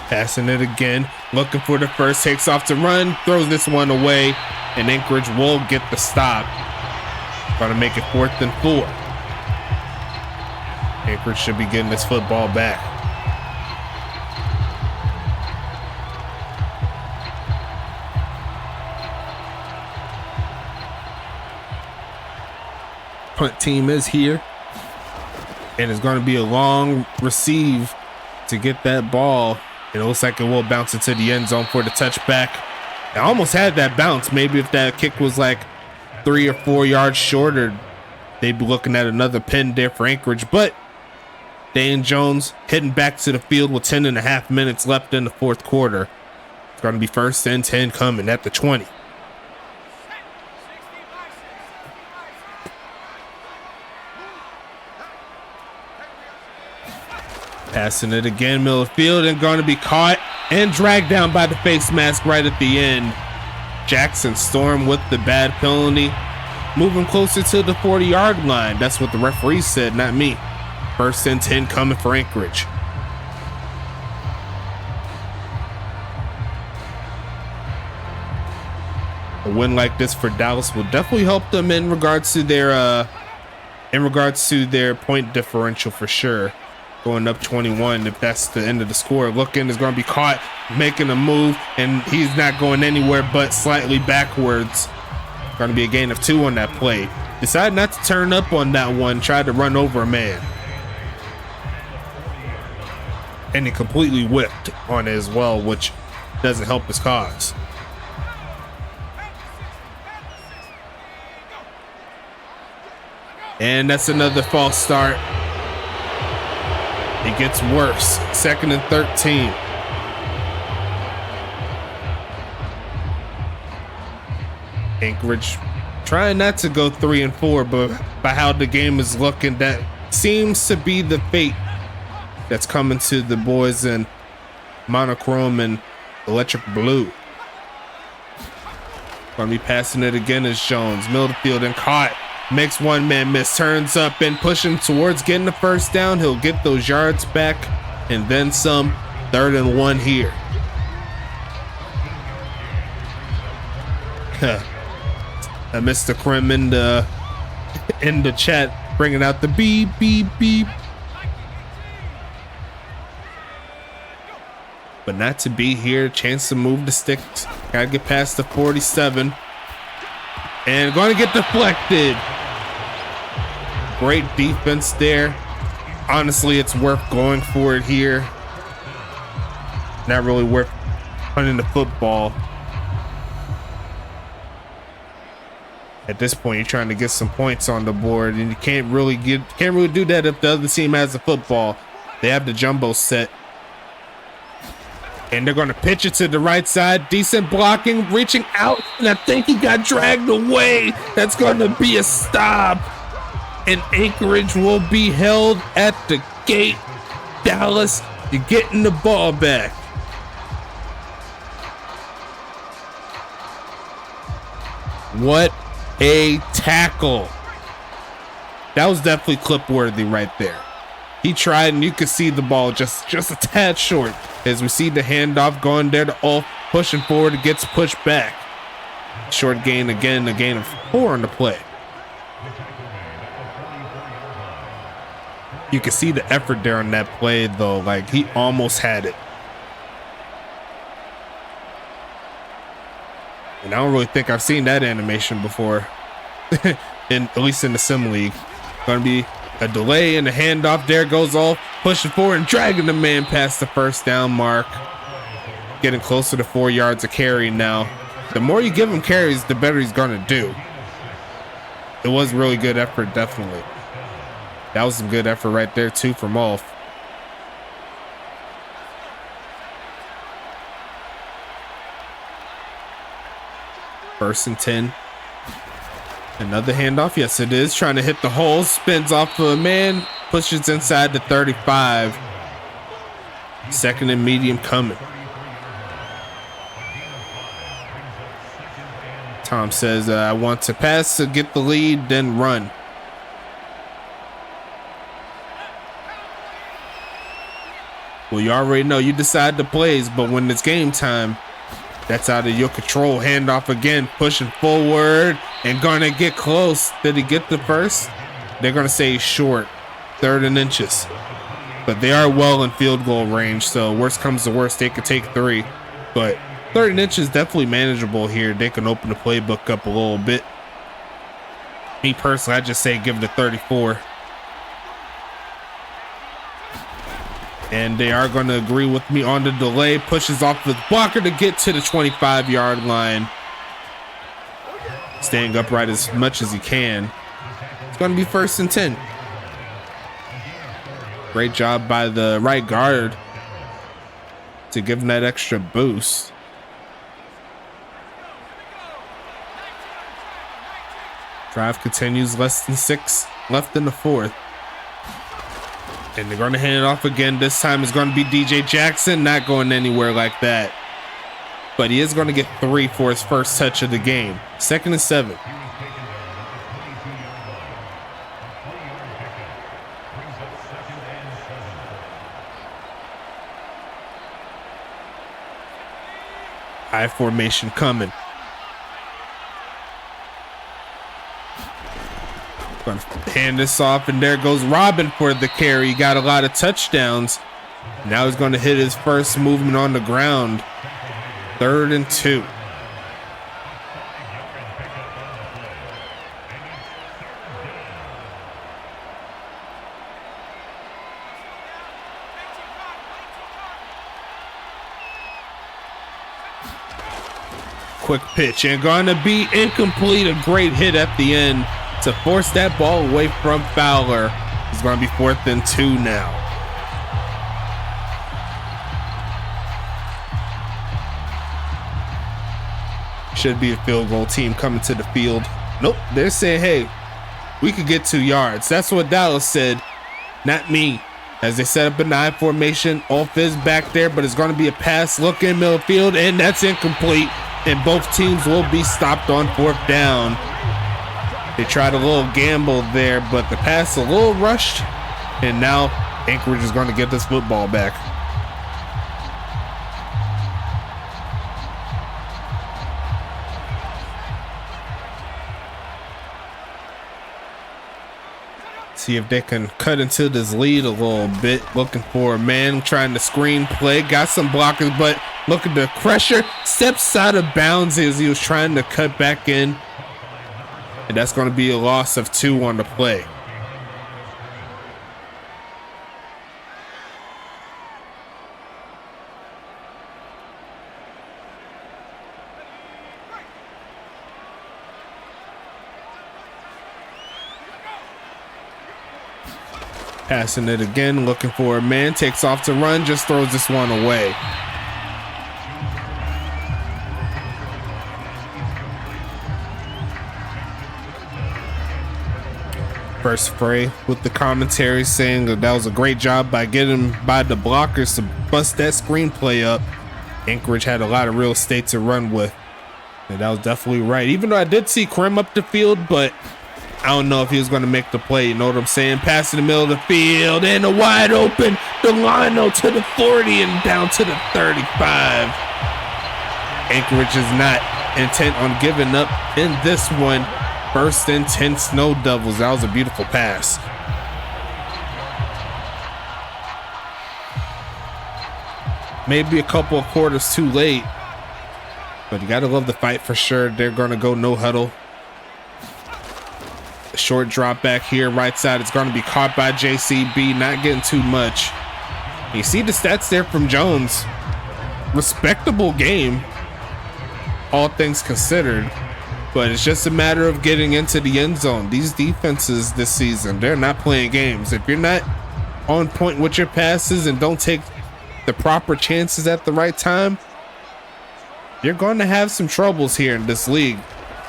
Speaker 1: Passing it again, looking for the first, takes off to run, throws this one away, and Anchorage will get the stop. Trying to make it 4th and 4. Anchorage should be getting this football back. Punt team is here, and it's going to be a long receive to get that ball. It looks like it will bounce into the end zone for the touchback. I almost had that bounce. Maybe if that kick was like 3 or 4 yards shorter, they'd be looking at another pin there for Anchorage. But Dane Jones heading back to the field with 10.5 minutes left in the 4th quarter. It's going to be 1st and 10 coming at the 20. Passing it again, middle of the field, and going to be caught and dragged down by the face mask right at the end. Jackson Storm with the bad penalty. Moving closer to the 40-yard line. That's what the referee said, not me. 1st and 10 coming for Anchorage. A win like this for Dallas will definitely help them in regards to their point differential for sure. Going up 21, if that's the end of the score. Looking is going to be caught making a move, and he's not going anywhere but slightly backwards. Going to be a gain of 2 on that play. Decided not to turn up on that one, tried to run over a man. And he completely whipped on it as well, which doesn't help his cause. And that's another false start. It gets worse. 2nd and 13. Anchorage trying not to go 3-4, but by how the game is looking, that seems to be the fate that's coming to the boys in monochrome and electric blue. Gonna be passing it again as Jones, middle of the field and caught. Makes one man miss, turns up and pushing towards getting the first down. He'll get those yards back and then some. 3rd and 1 here. I missed the Krim in the chat, bringing out the beep, beep, beep. But not to be here. Chance to move the sticks. Gotta get past the 47. And going to get deflected. Great defense there. Honestly, it's worth going for it here. Not really worth punting the football. At this point, you're trying to get some points on the board, and you can't really do that if the other team has the football. They have the jumbo set. And they're going to pitch it to the right side. Decent blocking, reaching out, and I think he got dragged away. That's going to be a stop. And Anchorage will be held at the gate. Dallas, you're getting the ball back. What a tackle. That was definitely clip worthy right there. He tried, and you could see the ball just a tad short as we see the handoff going there to Ulf, pushing forward. It gets pushed back. Short gain again, a gain of 4 on the play. You can see the effort there on that play though, like he almost had it. And I don't really think I've seen that animation before, at least in the Sim League. Gonna be a delay and a handoff. There goes Ulf, pushing forward and dragging the man past the first down mark. Getting closer to 4 yards of carry now. The more you give him carries, the better he's gonna do. It was really good effort, definitely. That was some good effort right there too from Ulf. First and 10. Another handoff. Yes, it is. Trying to hit the hole. Spins off of a man. Pushes inside the 35. 2nd and medium coming. Tom says, I want to pass to get the lead, then run. Well, you already know you decide the plays, but when it's game time, that's out of your control. Handoff again, pushing forward and gonna get close. Did he get the first? They're gonna say he's short, 3rd and inches. But they are well in field goal range, so worst comes to worst, they could take 3. But 3rd and inches definitely manageable here. They can open the playbook up a little bit. Me personally, I just say give it a 34. And they are going to agree with me on the delay. Pushes off the blocker to get to the 25-yard line. Staying upright as much as he can. It's going to be 1st and 10. Great job by the right guard to give him that extra boost. Drive continues, less than 6 left in the 4th. And they're going to hand it off again. This time it's going to be DJ Jackson, not going anywhere like that. But he is going to get 3 for his first touch of the game. 2nd and 7. High formation coming. Gonna hand this off, and there goes Robin for the carry. He got a lot of touchdowns. Now he's going to hit his first movement on the ground. 3rd and 2. Quick pitch and gonna be incomplete. A great hit at the end to force that ball away from Fowler. It's going to be 4th and 2 now. Should be a field goal team coming to the field. Nope, they're saying, hey, we could get 2 yards. That's what Dallas said, not me. As they set up an I formation, off is back there, but it's going to be a pass. Look in middle field, and that's incomplete. And both teams will be stopped on 4th down. They tried a little gamble there, but the pass a little rushed. And now Anchorage is going to get this football back. See if they can cut into this lead a little bit. Looking for a man trying to screen play. Got some blockers, but look at the pressure. Steps out of bounds as he was trying to cut back in. And that's going to be a loss of 2 on the play. Passing it again, looking for a man, takes off to run, just throws this one away. First Frey with the commentary saying that was a great job by getting by the blockers to bust that screenplay up. Anchorage had a lot of real estate to run with, and that was definitely right. Even though I did see Krim up the field, but I don't know if he was going to make the play. You know what I'm saying? Pass in the middle of the field and a wide open Delano to the 40 and down to the 35. Anchorage is not intent on giving up in this one. 1st and 10 Snow Devils. That was a beautiful pass. Maybe a couple of quarters too late, but you got to love the fight for sure. They're going to go no huddle. Short drop back here, right side. It's going to be caught by JCB, not getting too much. You see the stats there from Jones. Respectable game, all things considered, but it's just a matter of getting into the end zone. These defenses this season, they're not playing games. If you're not on point with your passes and don't take the proper chances at the right time, you're going to have some troubles here in this league,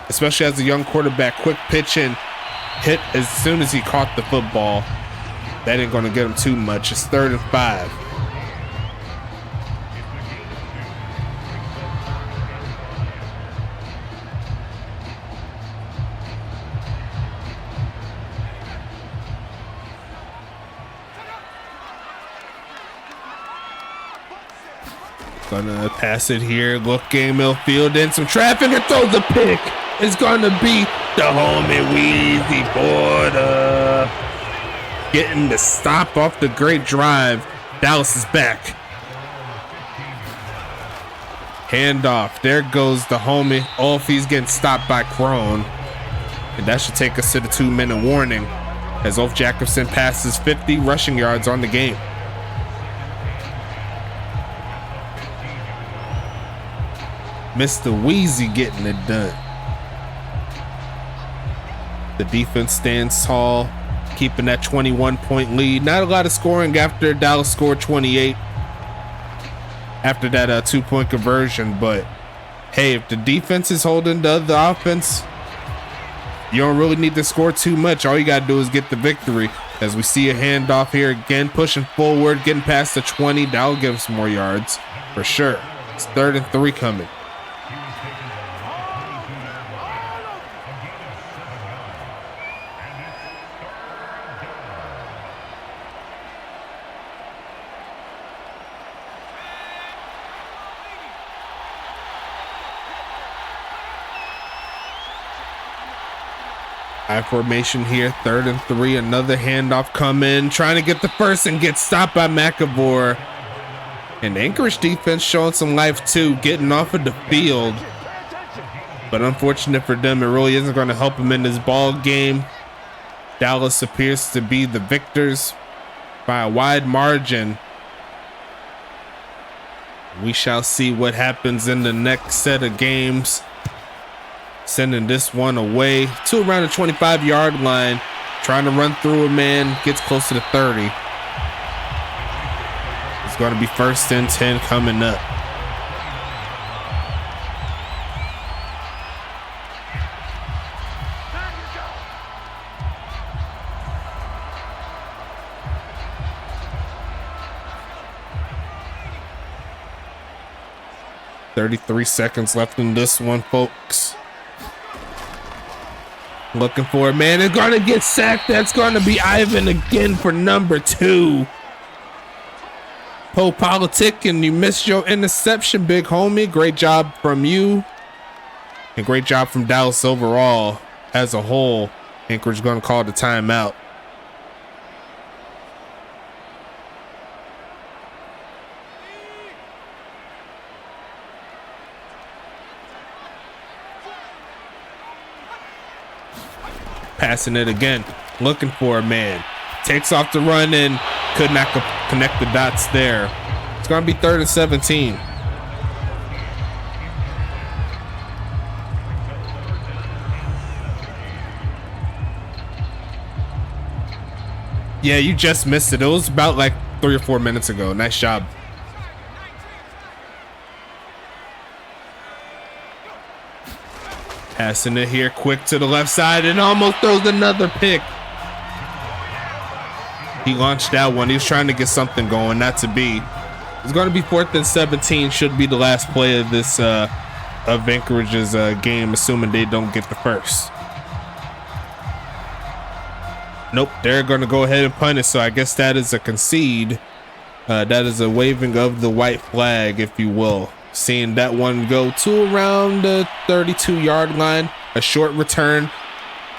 Speaker 1: especially as a young quarterback. Quick pitch and hit as soon as he caught the football. That ain't going to get him too much. It's 3rd and 5. Gonna pass it here. Look, game middle field, in some traffic and throws a pick. It's gonna be the homie Weezy Porter getting the stop off the great drive. Dallas is back. Handoff. There goes the homie. Off, he's getting stopped by Crone. And that should take us to the 2-minute warning as Ulf Jacobson passes 50 rushing yards on the game. Mr. Weezy getting it done. The defense stands tall, keeping that 21-point lead. Not a lot of scoring after Dallas scored 28 after that 2-point conversion, but hey, if the defense is holding the other offense, you don't really need to score too much. All you got to do is get the victory. As we see a handoff here again, pushing forward, getting past the 20. That'll give us some more yards for sure. It's 3rd and 3 coming. I formation here, 3rd and 3. Another handoff come in, trying to get the first and get stopped by McAvoy. And the Anchorage defense showing some life too, getting off of the field. But unfortunate for them, it really isn't going to help them in this ball game. Dallas appears to be the victors by a wide margin. We shall see what happens in the next set of games. Sending this one away to around the 25-yard line, trying to run through a man, gets close to the 30. It's going to be 1st and 10 coming up. 33 seconds left in this one, folks. Looking for it, man. It's going to get sacked. That's going to be Ivan again for number 2. Poe Politic, and you missed your interception, big homie. Great job from you. And great job from Dallas overall as a whole. Anchorage going to call the timeout. Passing it again, looking for a man. Takes off the run and could not connect the dots there. It's going to be 3rd and 17. Yeah, you just missed it. It was about like 3 or 4 minutes ago. Nice job. Passing it here quick to the left side and almost throws another pick. He launched that one. He was trying to get something going, not to be. It's going to be 4th and 17. Should be the last play of this of Anchorage's game, assuming they don't get the first. Nope, they're going to go ahead and punt it, so I guess that is a concede. That is a waving of the white flag, if you will. Seeing that one go to around the 32-yard line. A short return,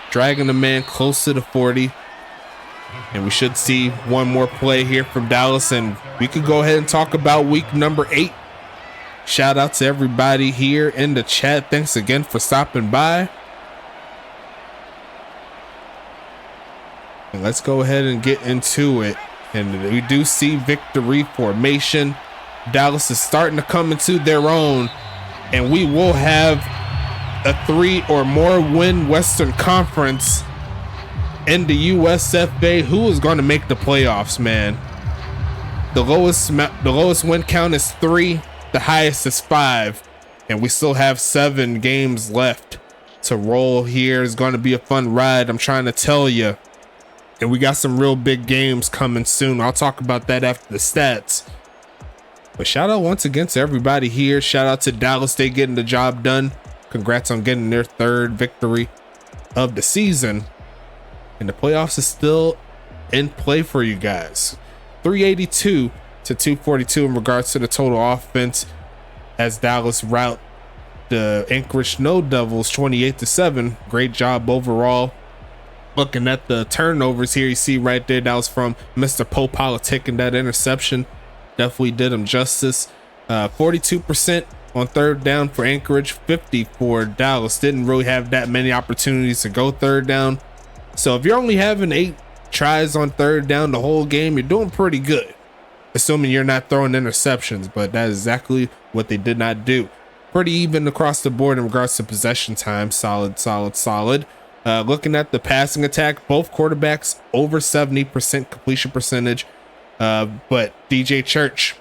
Speaker 1: dragging the man close to the 40. And we should see one more play here from Dallas, and we could go ahead and talk about week number 8. Shout out to everybody here in the chat. Thanks again for stopping by. And let's go ahead and get into it. And we do see victory formation. Dallas is starting to come into their own, and we will have a 3 or more win Western Conference in the USFA. Who is going to make the playoffs, man? The lowest win count is 3, the highest is 5, and we still have 7 games left to roll here. It's going to be a fun ride, I'm trying to tell you. And we got some real big games coming soon. I'll talk about that after the stats. But shout out once again to everybody here. Shout out to Dallas. They getting the job done. Congrats on getting their 3rd victory of the season. And the playoffs is still in play for you guys. 382 to 242 in regards to the total offense, as Dallas rout the Anchorage Snow Devils 28-7. Great job overall. Looking at the turnovers here, you see right there, that was from Mr. Poe Politic, and that interception definitely did him justice. 42% on 3rd down for Anchorage, 50 for Dallas. Didn't really have that many opportunities to go 3rd down. So if you're only having 8 tries on 3rd down the whole game, you're doing pretty good, assuming you're not throwing interceptions. But that is exactly what they did not do. Pretty even across the board in regards to possession time. Solid. Looking at the passing attack, both quarterbacks over 70% completion percentage. But DJ Church,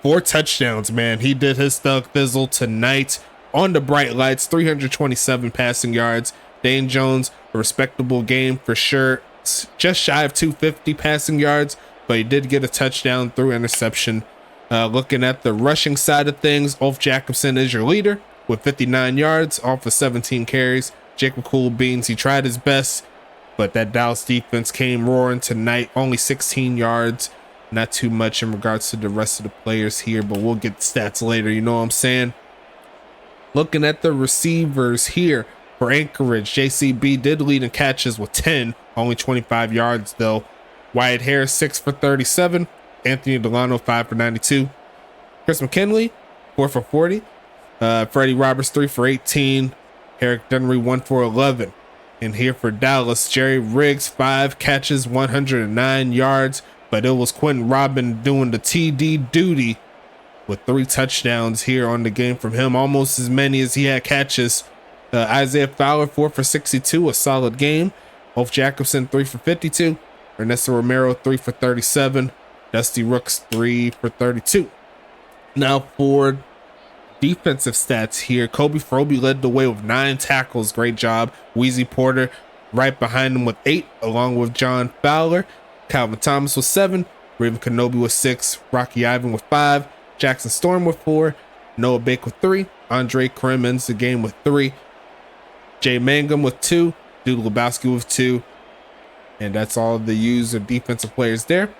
Speaker 1: 4 touchdowns, man. He did his thug fizzle tonight on the bright lights. 327 passing yards. Dane Jones, a respectable game for sure. Just shy of 250 passing yards, but he did get a touchdown through interception. Looking at the rushing side of things, Ulf Jacobson is your leader with 59 yards off of 17 carries. Jacob Cool Beans, he tried his best, but that Dallas defense came roaring tonight. Only 16 yards. Not too much in regards to the rest of the players here, but we'll get the stats later. You know what I'm saying? Looking at the receivers here for Anchorage, JCB did lead in catches with 10. Only 25 yards, though. Wyatt Harris, 6 for 37. Anthony Delano, 5 for 92. Chris McKinley, 4 for 40. Freddie Roberts, 3 for 18. Eric Dunnery, 1 for 11. And here for Dallas, Jerry Riggs, 5 catches, 109 yards. But it was Quentin Robin doing the TD duty with 3 touchdowns here on the game from him. Almost as many as he had catches. Isaiah Fowler, 4 for 62, a solid game. Ulf Jacobson, 3 for 52. Ernesto Romero, 3 for 37. Dusty Rooks, 3 for 32. Now for defensive stats here, Kobe Froby led the way with 9 tackles. Great job. Wheezy Porter right behind him with 8, along with John Fowler. Calvin Thomas with 7. Raven Kenobi with 6. Rocky Ivan with 5. Jackson Storm with 4. Noah Bake with 3. Andre Krim ends the game with 3. Jay Mangum with 2. Dude Lebowski with 2. And that's all the user defensive players there.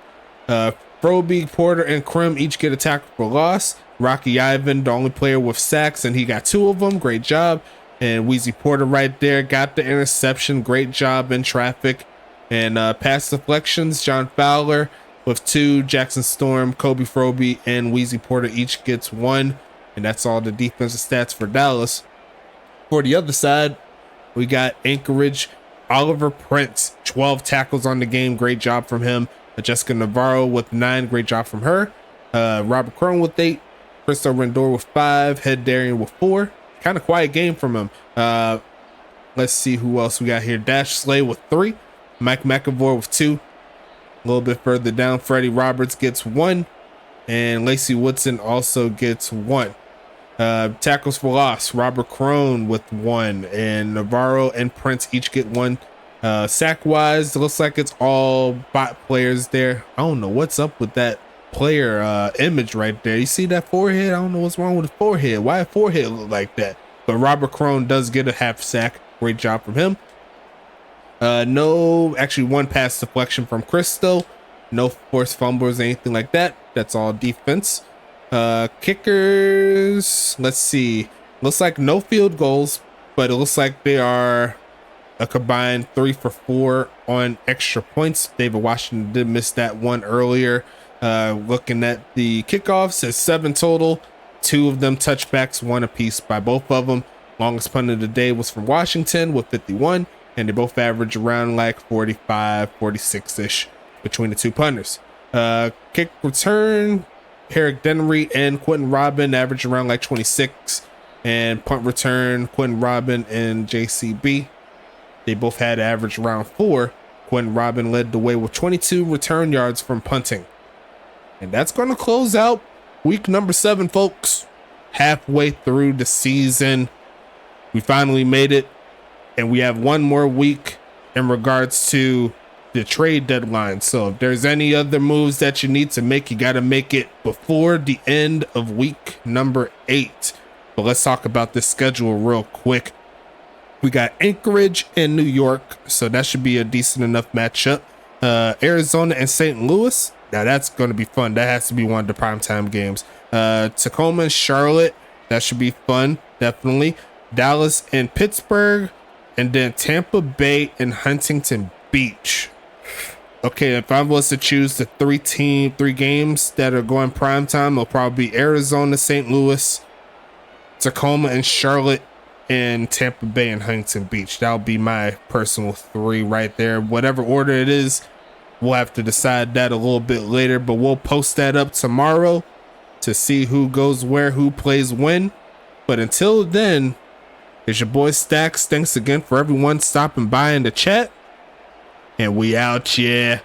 Speaker 1: Froby, Porter, and Krim each get a tackle for loss. Rocky Ivan, the only player with sacks, and he got 2 of them. Great job. And Wheezy Porter right there got the interception. Great job in traffic. And pass deflections, John Fowler with 2. Jackson Storm, Kobe Froby, and Wheezy Porter each gets 1. And that's all the defensive stats for Dallas. For the other side, we got Anchorage. Oliver Prince, 12 tackles on the game. Great job from him. Jessica Navarro with 9. Great job from her. Robert Crone with 8. Cristo Rendor with 5. Head Darian with 4. Kind of quiet game from him. Let's see who else we got here. Dash Slay with 3. Mike McAvoy with 2. A little bit further down, Freddie Roberts gets 1. And Lacey Woodson also gets 1. Tackles for loss, Robert Crone with 1. And Navarro and Prince each get 1. Sack wise, it looks like it's all bot players there. I don't know what's up with that player image right there. You see that forehead? I don't know what's wrong with the forehead. Why a forehead look like that? But Robert Crone does get a half sack. Great job from him. No, actually 1 pass deflection from Cristo. No forced fumbles or anything like that. That's all defense. Kickers, let's see. Looks like no field goals, but it looks like they are a combined 3 for 4 on extra points. David Washington did miss that one earlier. Looking at the kickoffs, it's 7 total. 2 of them touchbacks, 1 apiece by both of them. Longest punt of the day was from Washington with 51, and they both average around like 45, 46-ish between the 2 punters. Kick return, Herrick Dennery and Quentin Robin average around like 26, and punt return, Quentin Robin and JCB, they both had average around 4. Quentin Robin led the way with 22 return yards from punting. And that's going to close out week number 7, folks. Halfway through the season, we finally made it, and we have 1 more week in regards to the trade deadline. So if there's any other moves that you need to make, you got to make it before the end of week number 8. But let's talk about this schedule real quick. We got Anchorage and New York, so that should be a decent enough matchup. Arizona and St. Louis, now that's going to be fun. That has to be one of the primetime games. Tacoma and Charlotte, that should be fun, definitely. Dallas and Pittsburgh, and then Tampa Bay and Huntington Beach. Okay, if I was to choose the 3 games that are going primetime, it'll probably be Arizona, St. Louis, Tacoma and Charlotte, and Tampa Bay and Huntington Beach. That'll be my personal 3 right there. Whatever order it is, we'll have to decide that a little bit later, but we'll post that up tomorrow to see who goes where, who plays when. But until then, it's your boy Stacks. Thanks again for everyone stopping by in the chat. And we out, yeah.